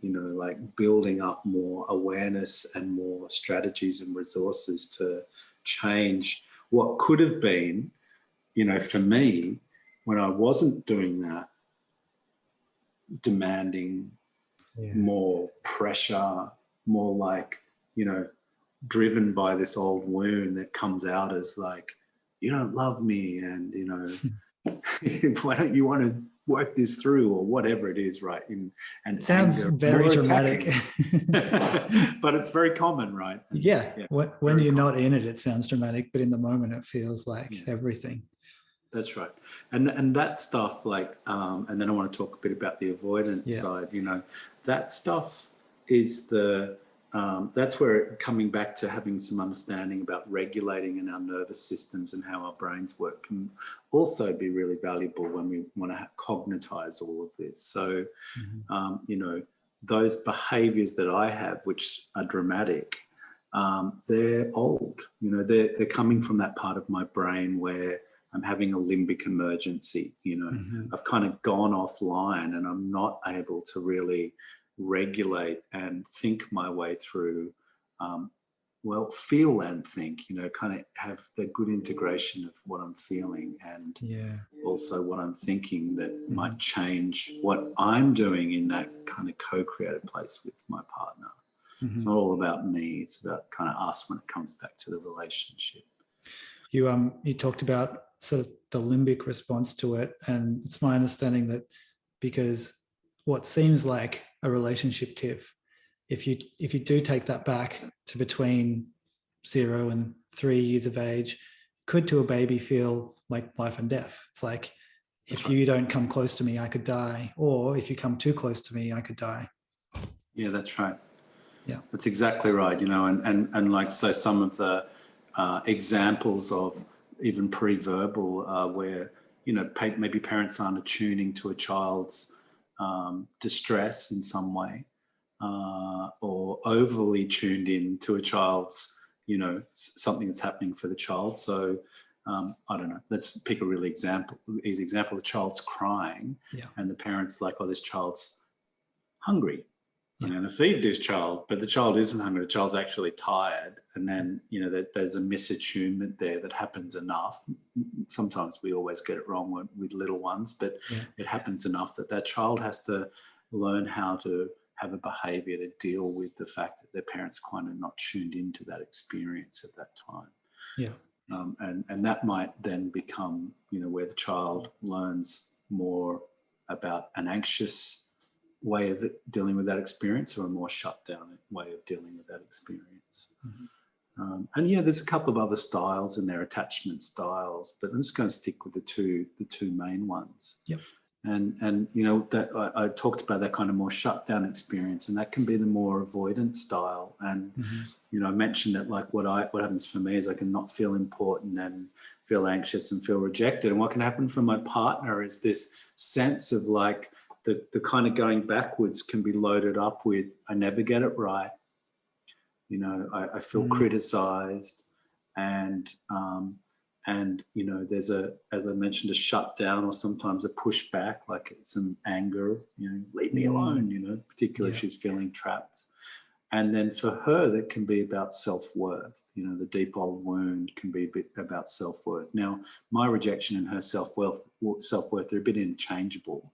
Like building up more awareness and more strategies and resources to change what could have been, for me, when I wasn't doing that, demanding more pressure, more like, driven by this old wound that comes out as like, you don't love me and, why don't you want to work this through or whatever it is, right? And it sounds anger, very dramatic. But it's very common, right? And, when you're not in it, it sounds dramatic, but in the moment it feels like everything. That's right. And that stuff like, and then I want to talk a bit about the avoidance side, that stuff is that's where coming back to having some understanding about regulating in our nervous systems and how our brains work can also be really valuable when we want to cognitize all of this. So, those behaviors that I have, which are dramatic, they're old, they're coming from that part of my brain where I'm having a limbic emergency, I've kind of gone offline and I'm not able to really regulate and think my way through, feel and think, kind of have the good integration of what I'm feeling and also what I'm thinking that might change what I'm doing in that kind of co-created place with my partner. It's not all about me, it's about kind of us when it comes back to the relationship. You talked about sort of the limbic response to it, and it's my understanding that because what seems like a relationship tiff, if you do take that back to between 0 and 3 years of age, could to a baby feel like life and death. It's like, if you don't come close to me, I could die, or if you come too close to me, I could die. Yeah, that's right. Yeah, that's exactly right. And like, so some of the examples of even pre-verbal where, maybe parents aren't attuning to a child's distress in some way, or overly tuned in to a child's, something that's happening for the child. So I don't know, let's pick a really easy example. The child's crying and the parent's like, oh, this child's hungry. I'm going to feed this child, but the child isn't hungry. The child's actually tired. And then, there's a misattunement there that happens enough. Sometimes we always get it wrong with little ones, but it happens enough that child has to learn how to have a behavior to deal with the fact that their parents kind of not tuned into that experience at that time. Yeah. And that might then become, where the child learns more about an anxious way of dealing with that experience or a more shut down way of dealing with that experience. And there's a couple of other styles in there, attachment styles, but I'm just going to stick with the two main ones. Yep. And that I talked about that kind of more shut down experience, and that can be the more avoidant style. And I mentioned that like what happens for me is I can not feel important and feel anxious and feel rejected. And what can happen for my partner is this sense of like the kind of going backwards can be loaded up with, I never get it right. I feel criticized, and there's as I mentioned, a shutdown or sometimes a pushback, like some anger, leave me alone, particularly if she's feeling trapped. And then for her, that can be about self-worth. The deep old wound can be a bit about self-worth. Now, my rejection and her self-worth, they're a bit interchangeable.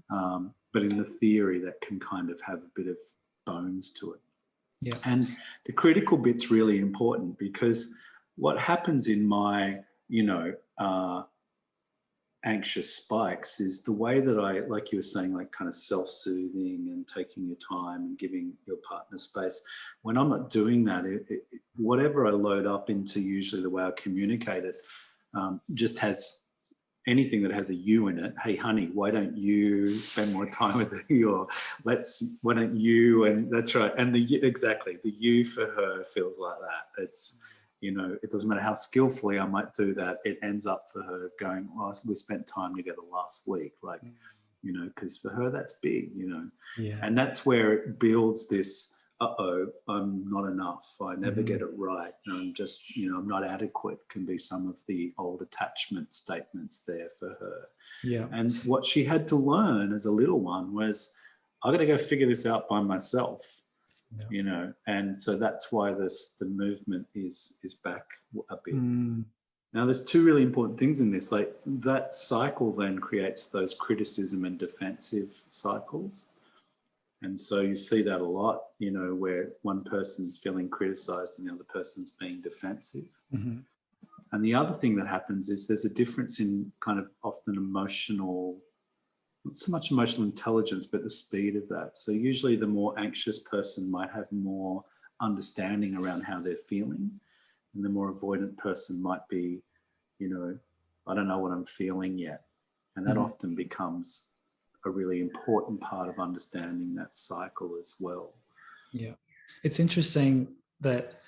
But in the theory, that can kind of have a bit of bones to it. Yeah. And the critical bit's really important, because what happens in my, anxious spikes is the way that I, like you were saying, like kind of self-soothing and taking your time and giving your partner space. When I'm not doing that, whatever I load up into, usually the way I communicate it, just has anything that has a you in it. Hey, honey, why don't you spend more time with me? Or why don't you? And that's right. And the you for her feels like that. It's, it doesn't matter how skillfully I might do that. It ends up for her going, well, we spent time together last week. Like, because for her, that's big, Yeah. And that's where it builds this, I'm not enough. I never get it right. I'm just, I'm not adequate, can be some of the old attachment statements there for her. Yeah. And what she had to learn as a little one was, I got to go figure this out by myself. Yeah. And so that's why the movement is back a bit. Now, there's two really important things in this. Like, that cycle then creates those criticism and defensive cycles. And so you see that a lot, where one person's feeling criticized and the other person's being defensive. Mm-hmm. And the other thing that happens is there's a difference in kind of often emotional, not so much emotional intelligence, but the speed of that. So usually the more anxious person might have more understanding around how they're feeling, and the more avoidant person might be, I don't know what I'm feeling yet. And that often becomes a really important part of understanding that cycle as well. Yeah. It's interesting that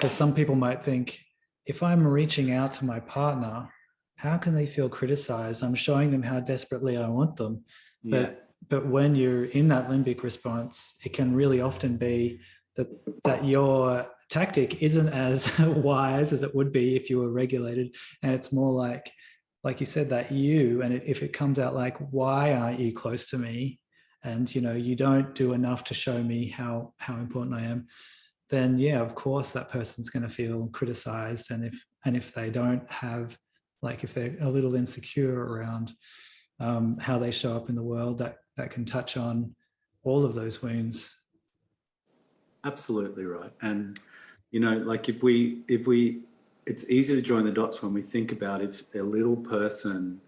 some people might think, if I'm reaching out to my partner, how can they feel criticized? I'm showing them how desperately I want them. But when you're in that limbic response, it can really often be that your tactic isn't as wise as it would be if you were regulated. And it's more like you said, that you, and if it comes out like, why aren't you close to me? And, you don't do enough to show me how important I am. Then, yeah, of course, that person's going to feel criticized. And if they don't have, like, if they're a little insecure around how they show up in the world, that can touch on all of those wounds. Absolutely right. And, like if we, it's easy to join the dots when we think about if a little person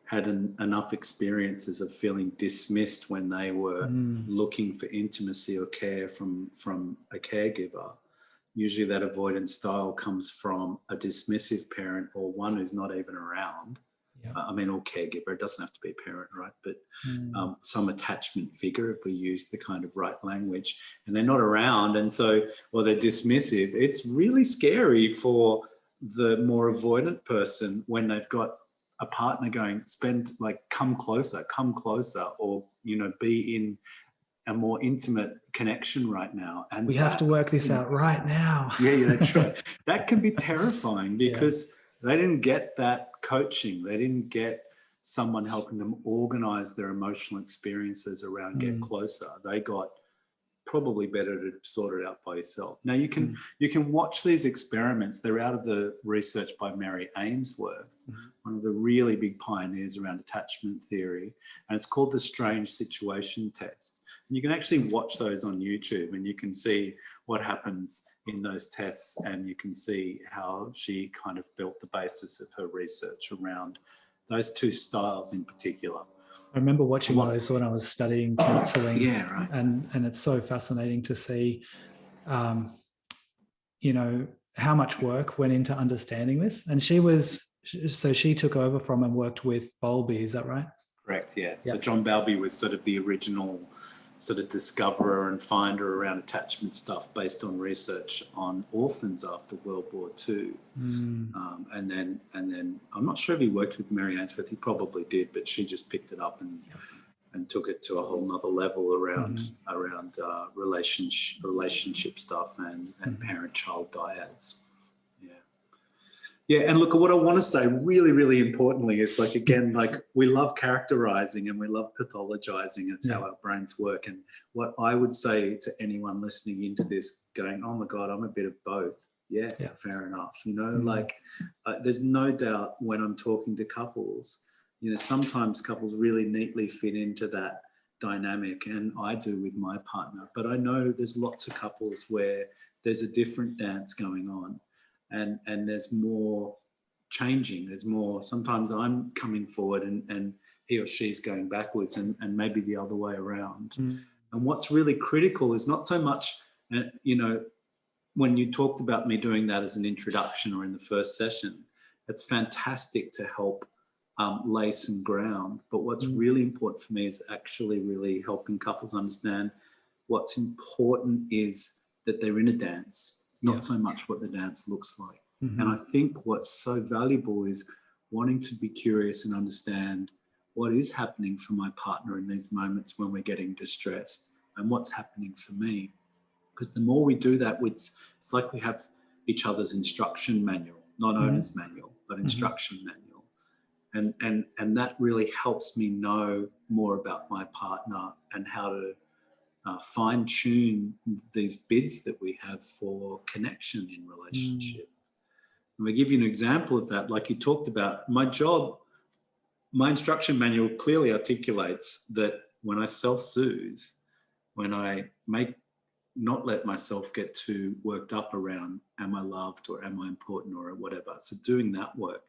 had enough experiences of feeling dismissed when they were looking for intimacy or care from a caregiver. Usually that avoidance style comes from a dismissive parent or one who's not even around. Yeah. Or caregiver, it doesn't have to be a parent, right? But some attachment figure, if we use the kind of right language, and they're not around. And so, they're dismissive. It's really scary for the more avoidant person when they've got a partner going, come closer, or, be in a more intimate connection right now. And we have to work this out right now. Yeah, that's right. That can be terrifying because they didn't get that coaching. They didn't get someone helping them organize their emotional experiences around get closer. They got probably better to sort it out by yourself. Now you can watch these experiments. They're out of the research by Mary Ainsworth, one of the really big pioneers around attachment theory, and it's called the strange situation test. And you can actually watch those on YouTube, and you can see what happens in those tests, and you can see how she kind of built the basis of her research around those two styles in particular. I remember watching those when I was studying counselling. Yeah, right. And it's so fascinating to see, how much work went into understanding this. And she took over from and worked with Bowlby, is that right? Correct, yeah. So John Bowlby was sort of the original sort of discoverer and finder around attachment stuff based on research on orphans after World War II. And then I'm not sure if he worked with Mary Ainsworth. He probably did, but she just picked it up and took it to a whole nother level around relationship stuff and parent-child dyads. Yeah, and look, what I want to say really, really importantly is, like, again, like, we love characterizing and we love pathologizing. It's how our brains work. And what I would say to anyone listening into this going, oh my God, I'm a bit of both. Yeah. Fair enough. There's no doubt when I'm talking to couples, sometimes couples really neatly fit into that dynamic, and I do with my partner. But I know there's lots of couples where there's a different dance going on, and there's more changing. There's more. Sometimes I'm coming forward and he or she's going backwards, and maybe the other way around. And what's really critical is not so much, when you talked about me doing that as an introduction or in the first session, it's fantastic to help lay some ground. But what's really important for me is actually really helping couples understand what's important is that they're in a dance, not so much what the dance looks like. And I think what's so valuable is wanting to be curious and understand what is happening for my partner in these moments when we're getting distressed, and what's happening for me. Because the more we do that, it's like we have each other's instruction manual, not owner's manual, but instruction manual. And that really helps me know more about my partner and how to fine tune these bids that we have for connection in relationship. And we give you an example of that. Like you talked about, my job, my instruction manual clearly articulates that when I self-soothe, when I not let myself get too worked up around am I loved or am I important or whatever. So doing that work.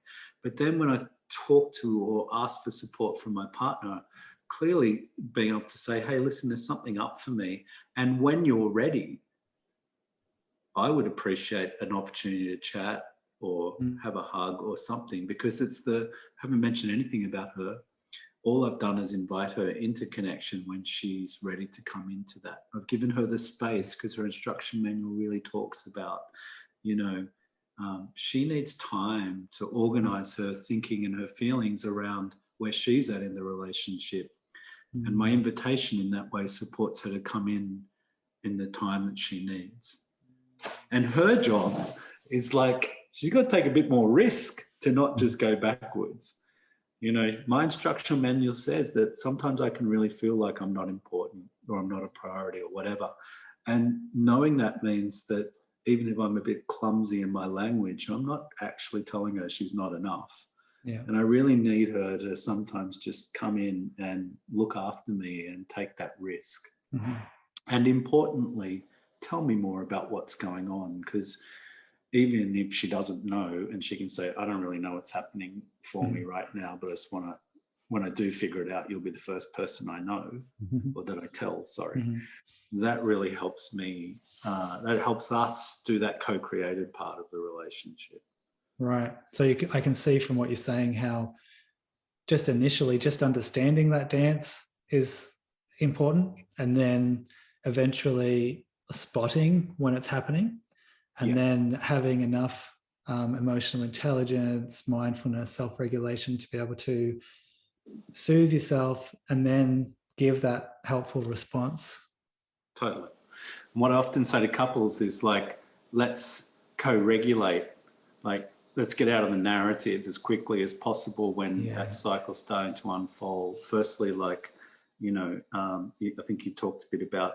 But then when I talk to or ask for support from my partner, clearly being able to say, hey, listen, there's something up for me. And when you're ready, I would appreciate an opportunity to chat or have a hug or something, because I haven't mentioned anything about her. All I've done is invite her into connection when she's ready to come into that. I've given her the space, because her instruction manual really talks about, she needs time to organize her thinking and her feelings around where she's at in the relationship. And my invitation in that way supports her to come in the time that she needs. And her job is like, she's got to take a bit more risk to not just go backwards. My instructional manual says that sometimes I can really feel like I'm not important or I'm not a priority or whatever. And knowing that means that even if I'm a bit clumsy in my language, I'm not actually telling her she's not enough. Yeah. And I really need her to sometimes just come in and look after me and take that risk. And importantly, tell me more about what's going on, because even if she doesn't know and she can say, I don't really know what's happening for me right now, but I just want to, when I do figure it out, you'll be the first person I know or that I tell, that really helps me. That helps us do that co-created part of the relationship. Right. So I can see from what you're saying how just initially, just understanding that dance is important, and then eventually spotting when it's happening, and then having enough emotional intelligence, mindfulness, self-regulation to be able to soothe yourself and then give that helpful response. Totally. And what I often say to couples is like, let's co-regulate, like let's get out of the narrative as quickly as possible when that cycle's starting to unfold. Firstly, like, I think you talked a bit about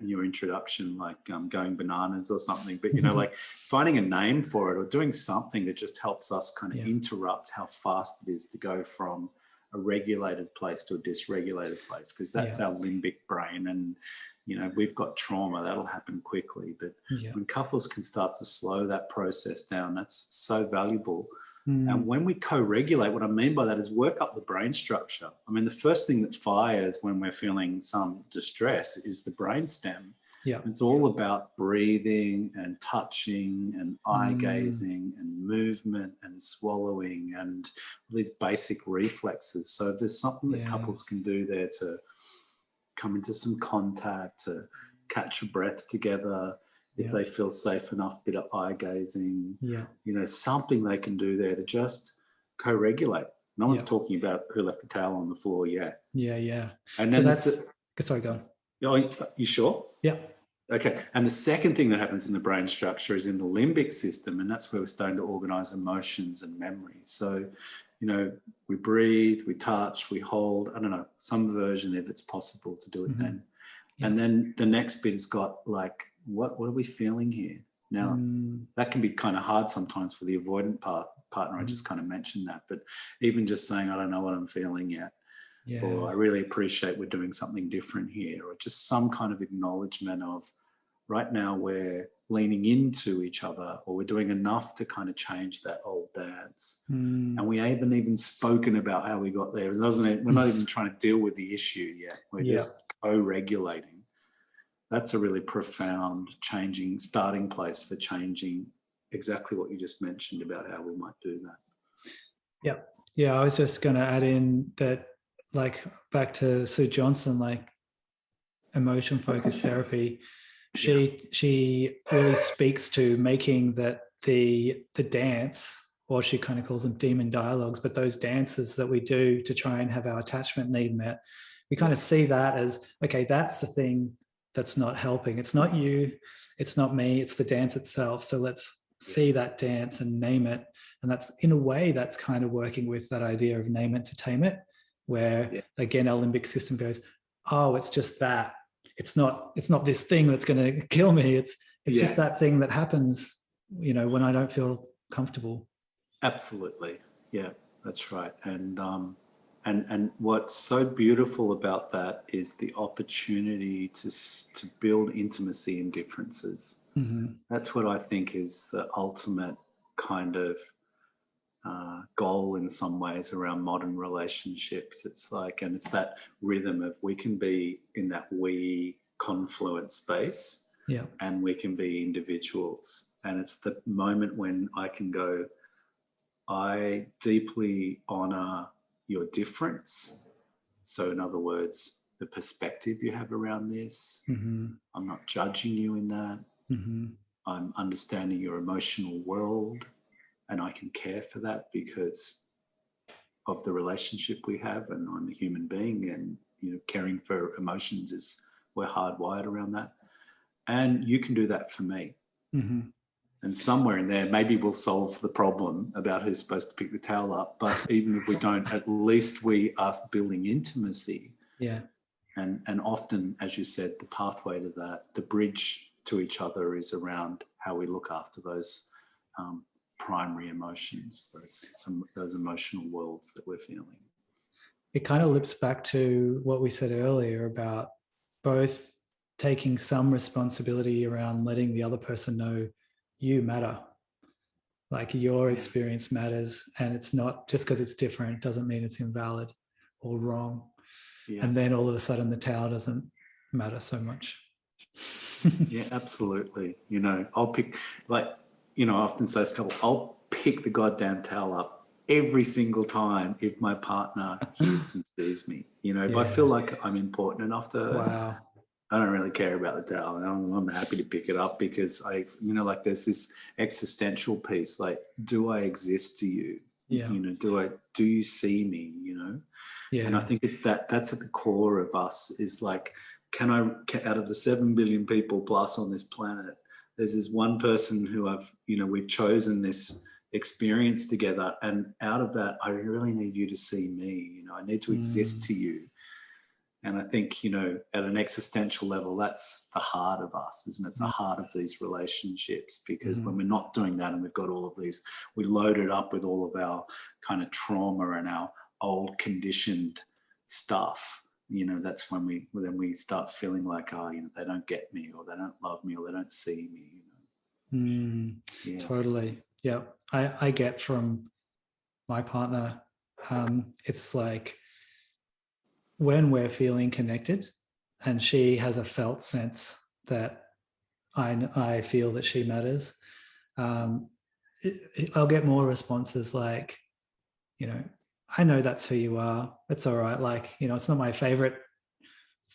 in your introduction, like going bananas or something, but, like finding a name for it or doing something that just helps us kind of interrupt how fast it is to go from a regulated place to a dysregulated place, because that's our limbic brain. And, if we've got trauma, that'll happen quickly. But when couples can start to slow that process down, that's so valuable. And when we co-regulate, what I mean by that is work up the brain structure. I mean, the first thing that fires when we're feeling some distress is the brainstem. Yeah. It's all about breathing and touching and eye gazing and movement and swallowing and these basic reflexes. So if there's something that couples can do there to come into some contact, to catch a breath together, if they feel safe enough, a bit of eye gazing, something they can do there to just co-regulate. No one's talking about who left the towel on the floor yet. Yeah. And then sorry, go on. Oh, you sure? Yeah. Okay. And the second thing that happens in the brain structure is in the limbic system, and that's where we're starting to organize emotions and memories. So, we breathe, we touch, we hold, some version if it's possible to do it then. Yeah. And then the next bit has got like, what are we feeling here? Now, that can be kind of hard sometimes for the avoidant partner. I just kind of mentioned that. But even just saying, I don't know what I'm feeling yet. or I really appreciate we're doing something different here, or just some kind of acknowledgement of right now we're leaning into each other, or we're doing enough to kind of change that old dance. And we haven't even spoken about how we got there, doesn't it? We're not even trying to deal with the issue yet. We're just co-regulating. That's a really profound starting place for changing exactly what you just mentioned about how we might do that. Yeah, I was just going to add in that, like, back to Sue Johnson, like emotion focused therapy, she really speaks to making that the dance, or she kind of calls them demon dialogues, but those dances that we do to try and have our attachment need met, we kind of see that as, okay, that's the thing that's not helping. It's not you, it's not me, it's the dance itself. So let's see that dance and name it. And that's, in a way, that's kind of working with that idea of name it to tame it, where again, our limbic system goes, oh, it's just that. It's not this thing that's going to kill me. It's just that thing that happens, when I don't feel comfortable. Absolutely. Yeah, that's right. And what's so beautiful about that is the opportunity to build intimacy in differences. That's what I think is the ultimate kind of goal in some ways around modern relationships. It's like, and it's that rhythm of we can be in that we confluent space, and we can be individuals. And it's the moment when I can go, I deeply honor your difference. So in other words, the perspective you have around this, I'm not judging you in that. I'm understanding your emotional world, and I can care for that because of the relationship we have, and I'm a human being, and caring for emotions is, we're hardwired around that. And you can do that for me. And somewhere in there, maybe we'll solve the problem about who's supposed to pick the towel up. But even if we don't, at least we are building intimacy. And often, as you said, the pathway to that, the bridge to each other, is around how we look after those primary emotions, those emotional worlds that we're feeling. It kind of loops back to what we said earlier about both taking some responsibility around letting the other person know you matter, like your experience matters, and it's not just because it's different doesn't mean it's invalid or wrong. And then all of a sudden the towel doesn't matter so much. Absolutely. I'll pick, I often say to couple, I'll pick the goddamn towel up every single time if my partner hears and sees me. If I feel like I'm important enough to her, I don't really care about the towel. I'm happy to pick it up because there's this existential piece. Like, do I exist to you? Do you see me? And I think it's that's at the core of us, is like, out of the 7 billion people plus on this planet, there's this one person who we've chosen this experience together, and out of that, I really need you to see me. I need to exist to you. And I think, at an existential level, that's the heart of us, isn't it? It's the heart of these relationships, because when we're not doing that, and we've got all of these, we load it up with all of our kind of trauma and our old conditioned stuff, that's when we start feeling like, they don't get me, or they don't love me, or they don't see me. Totally. I get from my partner, it's like, when we're feeling connected and she has a felt sense that I feel that she matters, I'll get more responses like, I know that's who you are. It's all right. Like, it's not my favorite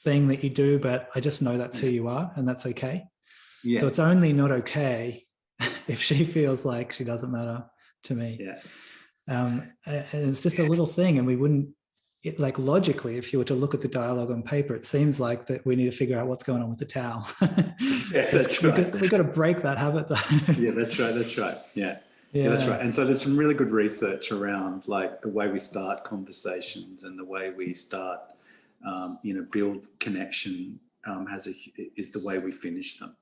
thing that you do, but I just know that's who you are, and that's okay. So it's only not okay if she feels like she doesn't matter to me. And it's just a little thing, and we wouldn't, like, logically, if you were to look at the dialogue on paper, it seems like that we need to figure out what's going on with the towel. That's right. We've got to break that habit, though. That's right. Yeah, that's right. And so there's some really good research around, like, the way we start conversations and the way we start, build connection is the way we finish them.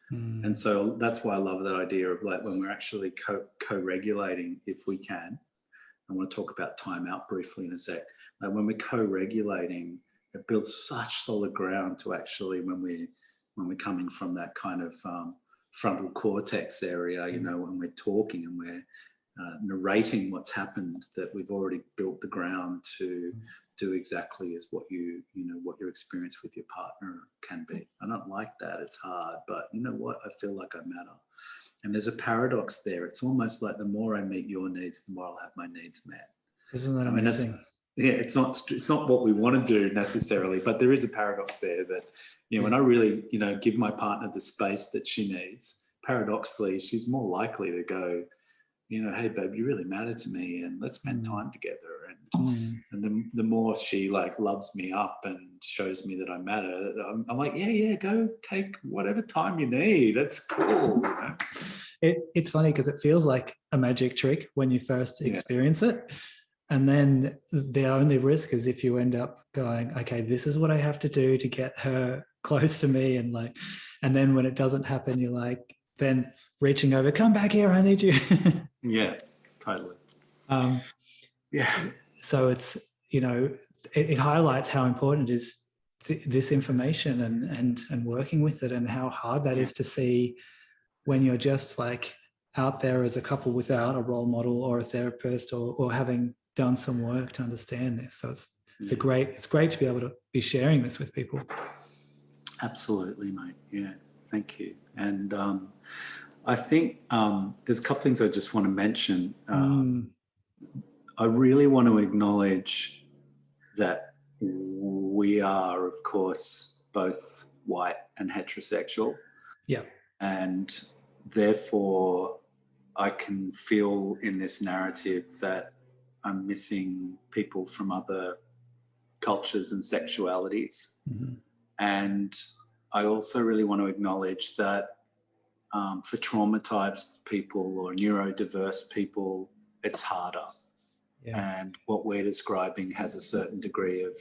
And so that's why I love that idea of, like, when we're actually co-regulating, if we can. I want to talk about timeout briefly in a sec. Like when we're co-regulating, it builds such solid ground to actually, when we're coming from that kind of frontal cortex area, you know, when we're talking and we're narrating what's happened, that we've already built the ground to do exactly as what what your experience with your partner can be. I don't like that. It's hard, but you know what? I feel like I matter. And there's a paradox there. It's almost like the more I meet your needs, the more I'll have my needs met. Isn't that amazing? Yeah, it's not what we want to do necessarily, but there is a paradox there that, when I really, give my partner the space that she needs, paradoxically, she's more likely to go, hey babe, you really matter to me, and let's spend time together. And the more she like loves me up and shows me that I matter, I'm like, yeah, go take whatever time you need. That's cool. It's funny because it feels like a magic trick when you first experience it. And then the only risk is if you end up going, okay, this is what I have to do to get her close to me. And then when it doesn't happen, you're like, then reaching over, come back here, I need you. Yeah, totally. So it's, it highlights how important it is this information and working with it, and how hard that is to see when you're just like out there as a couple without a role model or a therapist or having done some work to understand this. So it's great to be able to be sharing this with people. Absolutely, mate. Yeah, thank you. And I think there's a couple things I just want to mention. I really want to acknowledge that we are, of course, both white and heterosexual. Yeah. And therefore, I can feel in this narrative that I'm missing people from other cultures and sexualities. And I also really want to acknowledge that for traumatized people or neurodiverse people, it's harder. And what we're describing has a certain degree of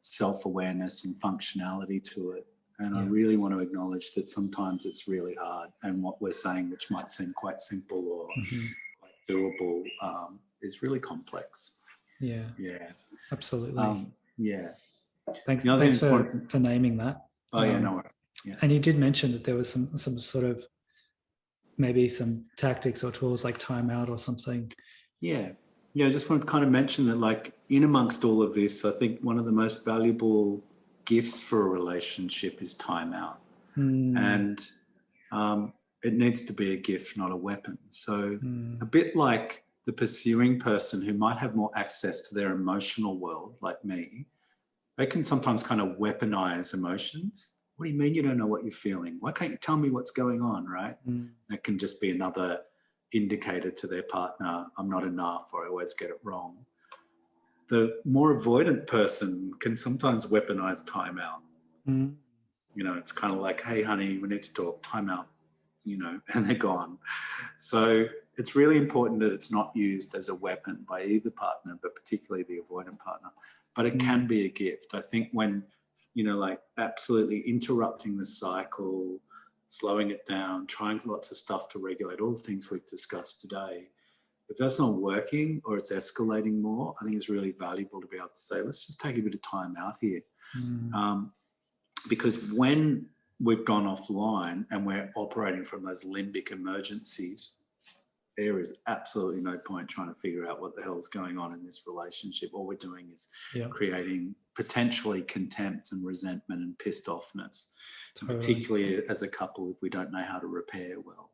self-awareness and functionality to it. And I really want to acknowledge that sometimes it's really hard, and what we're saying, which might seem quite simple or quite doable, is really complex. Yeah. Absolutely. Thanks for naming that. Oh, no worries. Yeah. And you did mention that there was some sort of, maybe some tactics or tools like timeout or something. I just want to kind of mention that, like, in amongst all of this, I think one of the most valuable gifts for a relationship is timeout. And it needs to be a gift, not a weapon. So a bit like the pursuing person who might have more access to their emotional world, like me, they can sometimes kind of weaponize emotions. What do you mean you don't know what you're feeling? Why can't you tell me what's going on, right? That can just be another indicator to their partner, I'm not enough, or I always get it wrong. The more avoidant person can sometimes weaponize timeout. It's kind of like, hey, honey, we need to talk, timeout, and they're gone. So it's really important that it's not used as a weapon by either partner, but particularly the avoidant partner. But it can be a gift. I think when, like absolutely interrupting the cycle, slowing it down, trying lots of stuff to regulate, all the things we've discussed today, if that's not working or it's escalating more, I think it's really valuable to be able to say, let's just take a bit of time out here. Because when we've gone offline and we're operating from those limbic emergencies, there is absolutely no point trying to figure out what the hell's going on in this relationship. All we're doing is creating potentially contempt and resentment and pissed offness, particularly as a couple if we don't know how to repair well.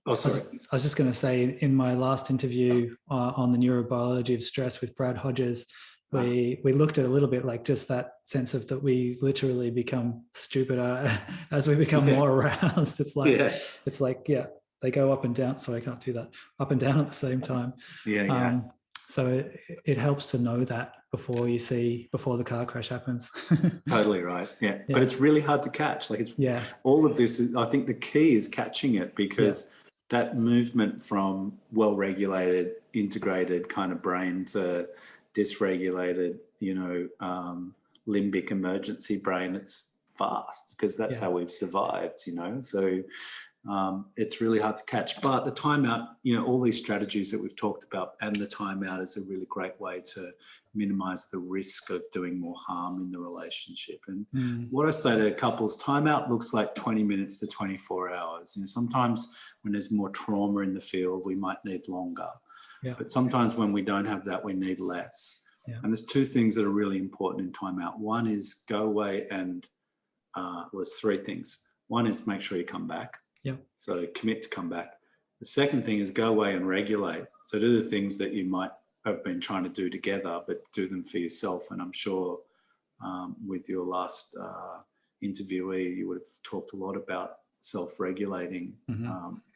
I was just going to say, in my last interview on the neurobiology of stress with Brad Hodges, we looked at a little bit like just that sense of that we literally become stupider as we become more aroused. It's like they go up and down. So I can't do that, up and down at the same time. So it helps to know that before the car crash happens. Totally right. But it's really hard to catch. Like all of this is, I think the key is catching it, because that movement from well-regulated, integrated kind of brain to dysregulated, limbic emergency brain, it's fast, because that's how we've survived, So it's really hard to catch. But the timeout, all these strategies that we've talked about, and the timeout is a really great way to minimize the risk of doing more harm in the relationship. And what I say to couples, timeout looks like 20 minutes to 24 hours. Sometimes when there's more trauma in the field, we might need longer. Yeah. But sometimes when we don't have that, we need less. Yeah. And there's two things that are really important in timeout. One is go away and, there's three things. One is make sure you come back. Yeah. So commit to come back. The second thing is go away and regulate. So do the things that you might have been trying to do together, but do them for yourself. And I'm sure with your last interviewee, you would have talked a lot about self-regulating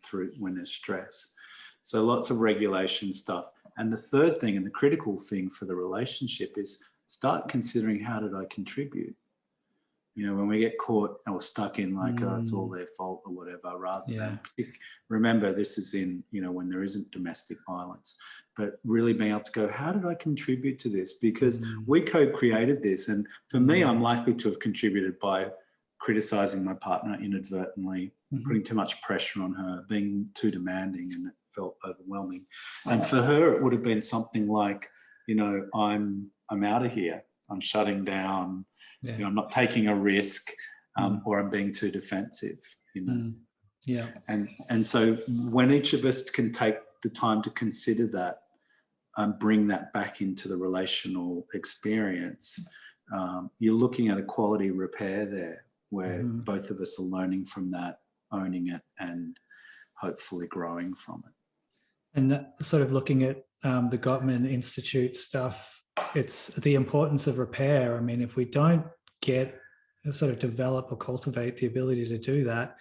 through when there's stress. So lots of regulation stuff. And the third thing, and the critical thing for the relationship, is start considering, how did I contribute? When we get caught or stuck in it's all their fault or whatever, rather than remember this is in, when there isn't domestic violence, but really being able to go, how did I contribute to this? Because we co-created this. And for me, I'm likely to have contributed by criticizing my partner inadvertently, putting too much pressure on her, being too demanding, and it felt overwhelming. And for her, it would have been something like, I'm out of here. I'm shutting down. Yeah. I'm not taking a risk, or I'm being too defensive, Yeah. And so when each of us can take the time to consider that and bring that back into the relational experience, you're looking at a quality repair there, where both of us are learning from that, owning it, and hopefully growing from it. And sort of looking at the Gottman Institute stuff, it's the importance of repair. I mean, if we don't develop or cultivate the ability to do that,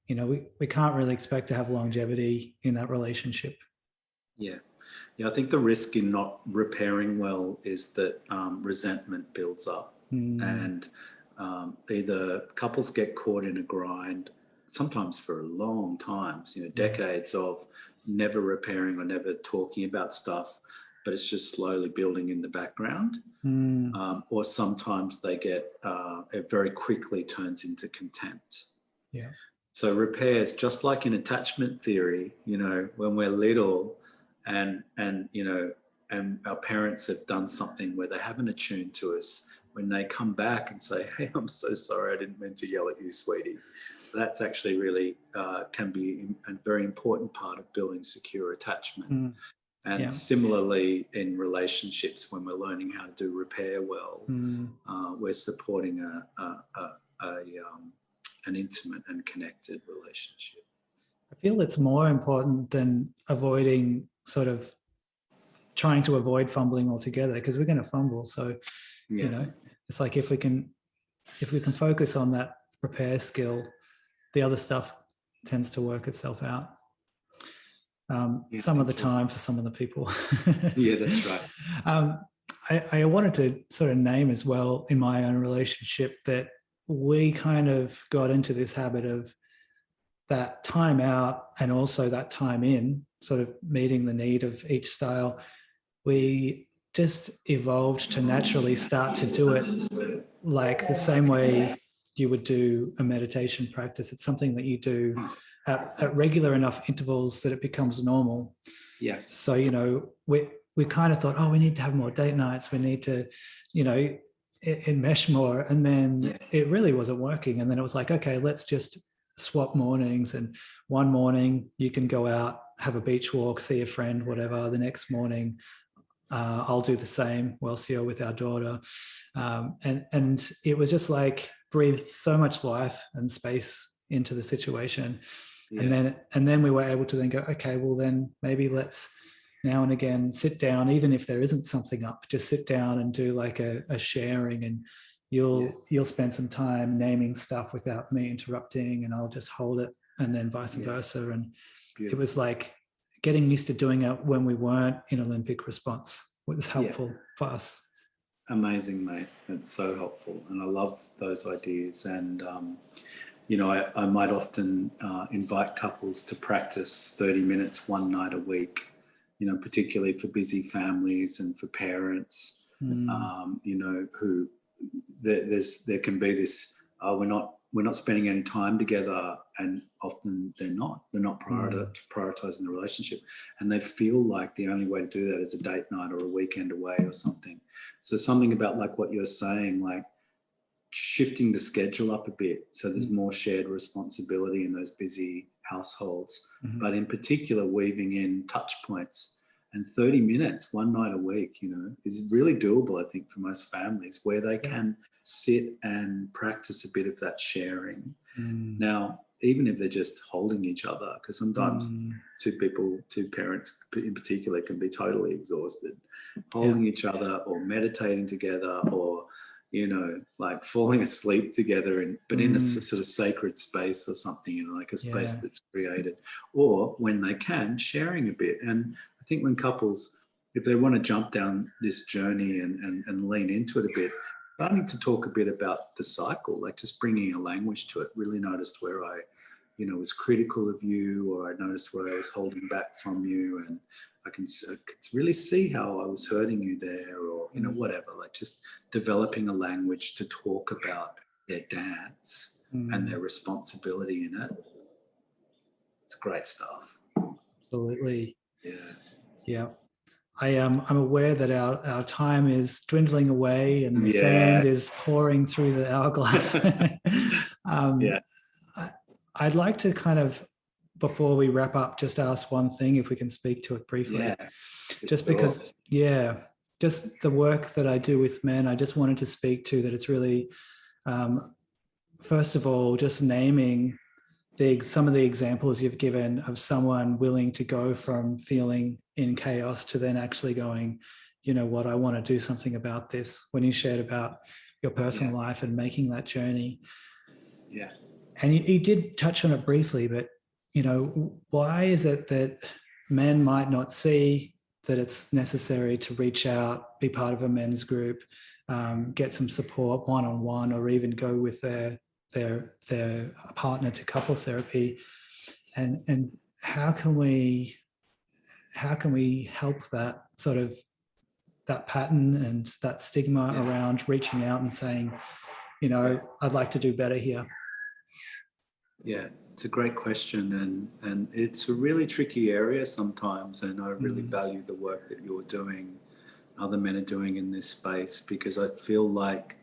we can't really expect to have longevity in that relationship. Yeah. I think the risk in not repairing well is that resentment builds up, and either couples get caught in a grind, sometimes for long times, decades of never repairing or never talking about stuff, but it's just slowly building in the background. Or sometimes they get, it very quickly turns into contempt. Yeah. So repairs, just like in attachment theory, when we're little and our parents have done something where they haven't attuned to us, when they come back and say, hey, I'm so sorry, I didn't mean to yell at you, sweetie. That's actually really can be a very important part of building secure attachment. And similarly in relationships, when we're learning how to do repair well, we're supporting an intimate and connected relationship. I feel it's more important than avoiding trying to avoid fumbling altogether, because we're going to fumble. So, it's like if we can focus on that repair skill, the other stuff tends to work itself out. Some of the time for some of the people. Yeah, that's right. I wanted to sort of name as well in my own relationship that we kind of got into this habit of that time out and also that time in, sort of meeting the need of each style. We just evolved to naturally start to do it like the same way you would do a meditation practice. It's something that you do at regular enough intervals that it becomes normal. Yeah. So, we kind of thought, oh, we need to have more date nights. We need to, enmesh more. And then it really wasn't working. And then it was like, okay, let's just swap mornings. And one morning you can go out, have a beach walk, see a friend, whatever. The next morning, I'll do the same. We'll see her with our daughter. And it was just like breathed so much life and space into the situation. Yeah. And then we were able to then go, okay, well then maybe let's now and again sit down, even if there isn't something up, just sit down and do like a sharing, and you'll spend some time naming stuff without me interrupting, and I'll just hold it, and then vice versa. And it was like getting used to doing it when we weren't in Olympic response was helpful for us. Amazing, mate. It's so helpful. And I love those ideas. And, I might often invite couples to practice 30 minutes one night a week, particularly for busy families and for parents, who there can be this, we're not spending any time together and often they're not prioritizing the relationship, and they feel like the only way to do that is a date night or a weekend away or something. So something about like what you're saying, like shifting the schedule up a bit so there's more shared responsibility in those busy households, but in particular weaving in touch points. And 30 minutes one night a week, is really doable, I think, for most families, where they can sit and practice a bit of that sharing. Now, even if they're just holding each other, because sometimes two parents in particular can be totally exhausted, holding each other or meditating together or, like falling asleep together, but in a sort of sacred space or something, like a space that's created, or when they can, sharing a bit. And I think when couples, if they want to jump down this journey and lean into it a bit, starting to talk a bit about the cycle, like just bringing a language to it. Really noticed where I, was critical of you, or I noticed where I was holding back from you, and I could really see how I was hurting you there, or whatever. Like just developing a language to talk about their dance and their responsibility in it. It's great stuff. Absolutely. Yeah. I'm aware that our time is dwindling away and the sand is pouring through the hourglass. I'd like to kind of, before we wrap up, just ask one thing, if we can speak to it briefly. Just because, just the work that I do with men, I just wanted to speak to that. It's really, first of all, just naming some of the examples you've given of someone willing to go from feeling in chaos to then actually going, I want to do something about this. When you shared about your personal life and making that journey. Yeah. And you did touch on it briefly, but, why is it that men might not see that it's necessary to reach out, be part of a men's group, get some support one-on-one, or even go with their partner to couples therapy, and how can we help that sort of that pattern and that stigma around reaching out and saying, I'd like to do better here? Yeah, it's a great question, and it's a really tricky area sometimes, and I really value the work that you're doing, other men are doing in this space, because I feel like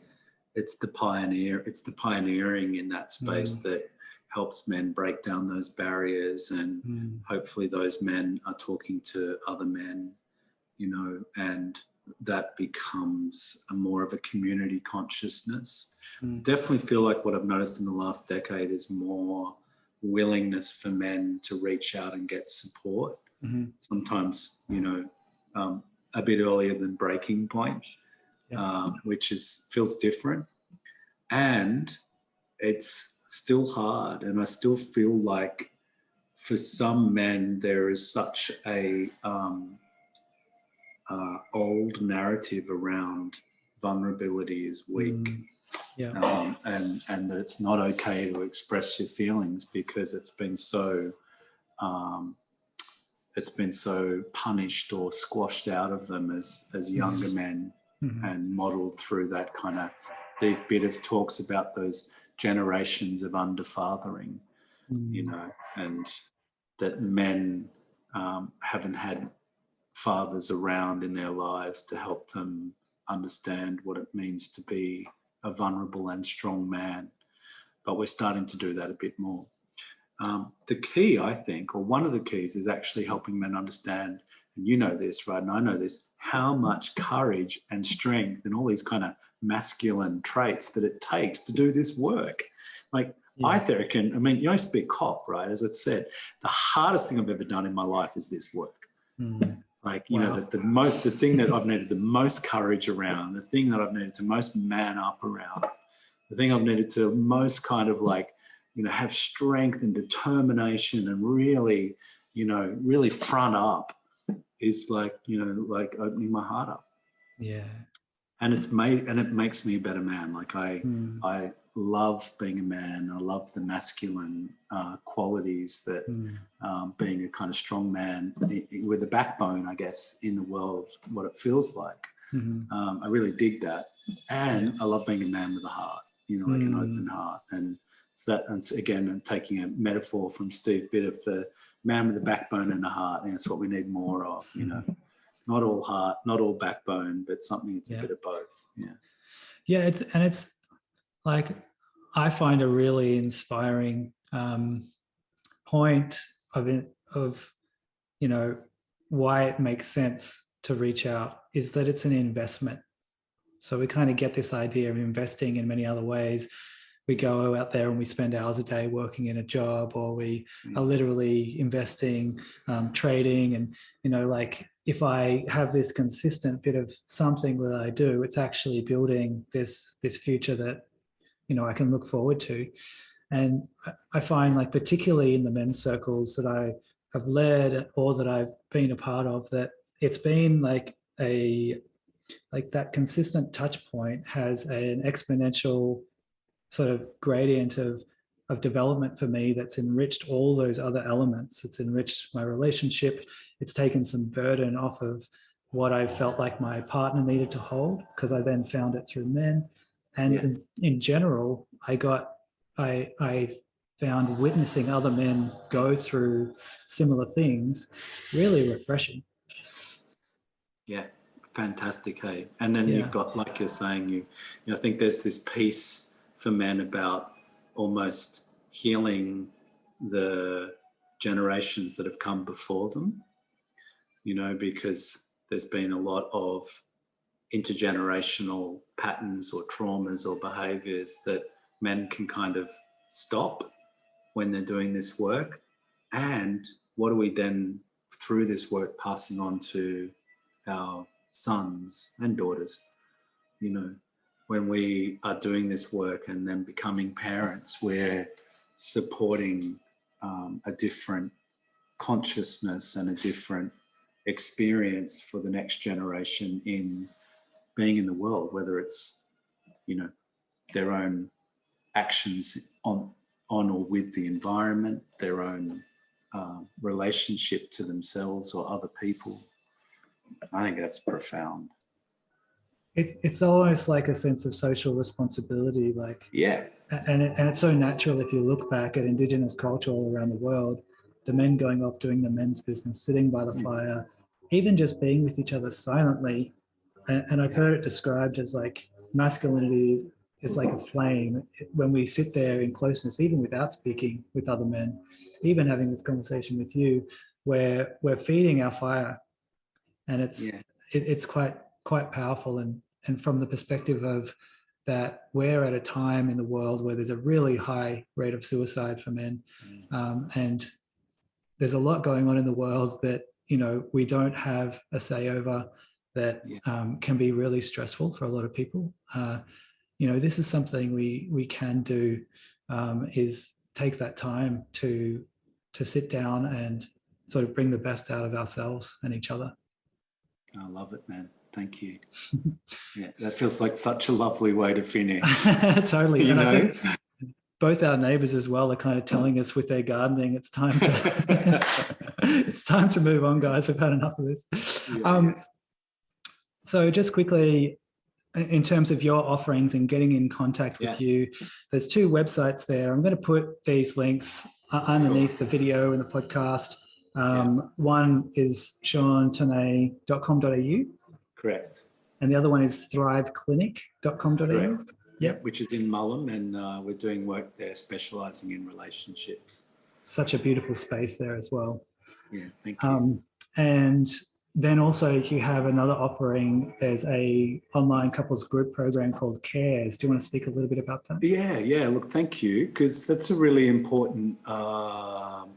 it's the pioneering in that space that helps men break down those barriers, and hopefully those men are talking to other men, and that becomes more of a community consciousness. Definitely feel like what I've noticed in the last decade is more willingness for men to reach out and get support. Sometimes, a bit earlier than breaking point, which feels different. And it's still hard. And I still feel like for some men, there is such a old narrative around vulnerability is weak. And that it's not okay to express your feelings because it's been so punished or squashed out of them as younger men, and modelled through that kind of deep bit of talks about those generations of underfathering, and that men haven't had fathers around in their lives to help them understand what it means to be a vulnerable and strong man. But we're starting to do that a bit more. The key, I think, or one of the keys, is actually helping men understand, and you know this, right, and I know this, how much courage and strength and all these kind of masculine traits that it takes to do this work. Like, I reckon, I used to be a cop, right? As I said, the hardest thing I've ever done in my life is this work. Like, the thing that I've needed the most courage around, the thing that I've needed to most man up around, the thing I've needed to most kind of like, have strength and determination and really, really front up, is like, like opening my heart up. Yeah. And it makes me a better man. Like I love being a man. I love the masculine qualities that being a kind of strong man with a backbone, I guess, in the world, what it feels like. I really dig that. And I love being a man with a heart, like an open heart. And So that, and again, I'm taking a metaphor from Steve Bitter for man with a backbone and a heart, and that's what we need more of, you know. Not all heart, not all backbone, but something that's a bit of both. Yeah, it's like, I find a really inspiring point of you know, why it makes sense to reach out is that it's an investment. So we kind of get this idea of investing in many other ways. We go out there and we spend hours a day working in a job, or we are literally investing, trading. And, you know, like, if I have this consistent bit of something that I do, it's actually building this future that, you know, I can look forward to. And I find, like, particularly in the men's circles that I have led or that I've been a part of, that it's been like that consistent touch point has an exponential sort of gradient of development for me that's enriched all those other elements. It's enriched my relationship. It's taken some burden off of what I felt like my partner needed to hold, because I then found it through men. And in general, I found witnessing other men go through similar things really refreshing. Yeah, fantastic. Hey, and then you've got, like you're saying, you know, I think there's this piece for men about almost healing the generations that have come before them, you know, because there's been a lot of intergenerational patterns or traumas or behaviors that men can kind of stop when they're doing this work. And what are we then, through this work, passing on to our sons and daughters? You know, when we are doing this work and then becoming parents, we're supporting a different consciousness and a different experience for the next generation in being in the world, whether it's, you know, their own actions on or with the environment, their own relationship to themselves or other people. I think that's profound. It's almost like a sense of social responsibility, like, and it's so natural. If you look back at Indigenous culture all around the world, the men going off doing the men's business, sitting by the fire, even just being with each other silently. And I've heard it described as like masculinity is like a flame. When we sit there in closeness, even without speaking with other men, even having this conversation with you, where we're feeding our fire, and it's quite powerful. And from the perspective of that, we're at a time in the world where there's a really high rate of suicide for men, and there's a lot going on in the world that, you know, we don't have a say over, that can be really stressful for a lot of people. You know, this is something we can do, is take that time to sit down and sort of bring the best out of ourselves and each other. I love it, man. Thank you. Yeah, that feels like such a lovely way to finish. Totally. And I think both our neighbours as well are kind of telling us with their gardening, it's time to it's time to move on, guys. We've had enough of this. So just quickly, in terms of your offerings and getting in contact with you, there's 2 websites there. I'm going to put these links underneath the video and the podcast. One is seantonnet.com.au. Correct. And the other one is thriveclinic.com.au. Correct. Yep, which is in Mullum, and we're doing work there specialising in relationships. Such a beautiful space there as well. Yeah, thank you. And then also you have another offering. There's a online couples group program called CARES. Do you want to speak a little bit about that? Yeah. Look, thank you, because that's a really important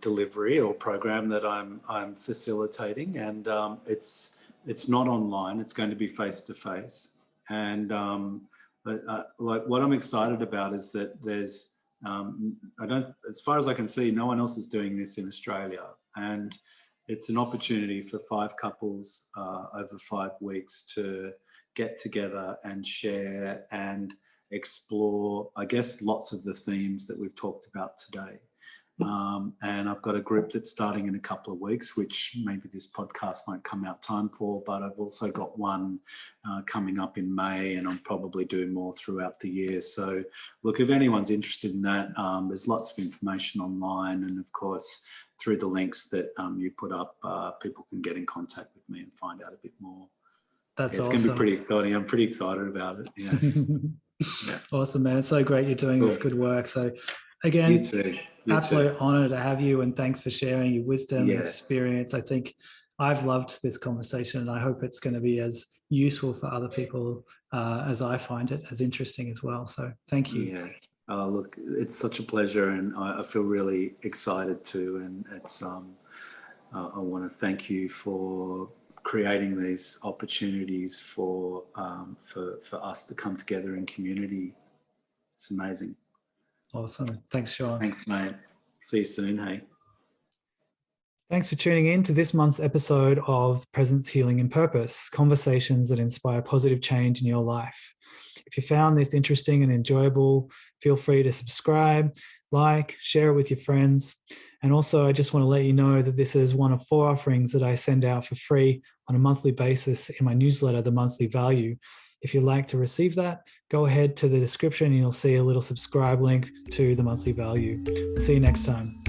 delivery or program that I'm facilitating, and it's not online. It's going to be face to face, and like what I'm excited about is that there's as far as I can see, no one else is doing this in Australia, and it's an opportunity for 5 couples over 5 weeks to get together and share and explore, I guess, lots of the themes that we've talked about today. And I've got a group that's starting in a couple of weeks, which maybe this podcast won't come out time for, but I've also got one coming up in May, and I'll probably do more throughout the year. So look, if anyone's interested in that, there's lots of information online, and of course through the links that you put up, people can get in contact with me and find out a bit more. That's it's awesome. Going to be pretty exciting. I'm pretty excited about it. Yeah. Awesome, man. It's so great you're doing this good work. So again, you too. Absolute honour to have you, and thanks for sharing your wisdom and experience. I think I've loved this conversation, and I hope it's going to be as useful for other people as I find it, as interesting as well. So thank you. Yeah. Look, it's such a pleasure, and I feel really excited too. And it's I want to thank you for creating these opportunities for us to come together in community. It's amazing. Awesome. Thanks, Sean. Thanks, mate. See you soon, hey. Thanks for tuning in to this month's episode of Presence, Healing and Purpose, conversations that inspire positive change in your life. If you found this interesting and enjoyable, feel free to subscribe, like, share it with your friends. And also, I just want to let you know that this is one of 4 offerings that I send out for free on a monthly basis in my newsletter, The Monthly Value. If you'd like to receive that, go ahead to the description and you'll see a little subscribe link to The Monthly Value. See you next time.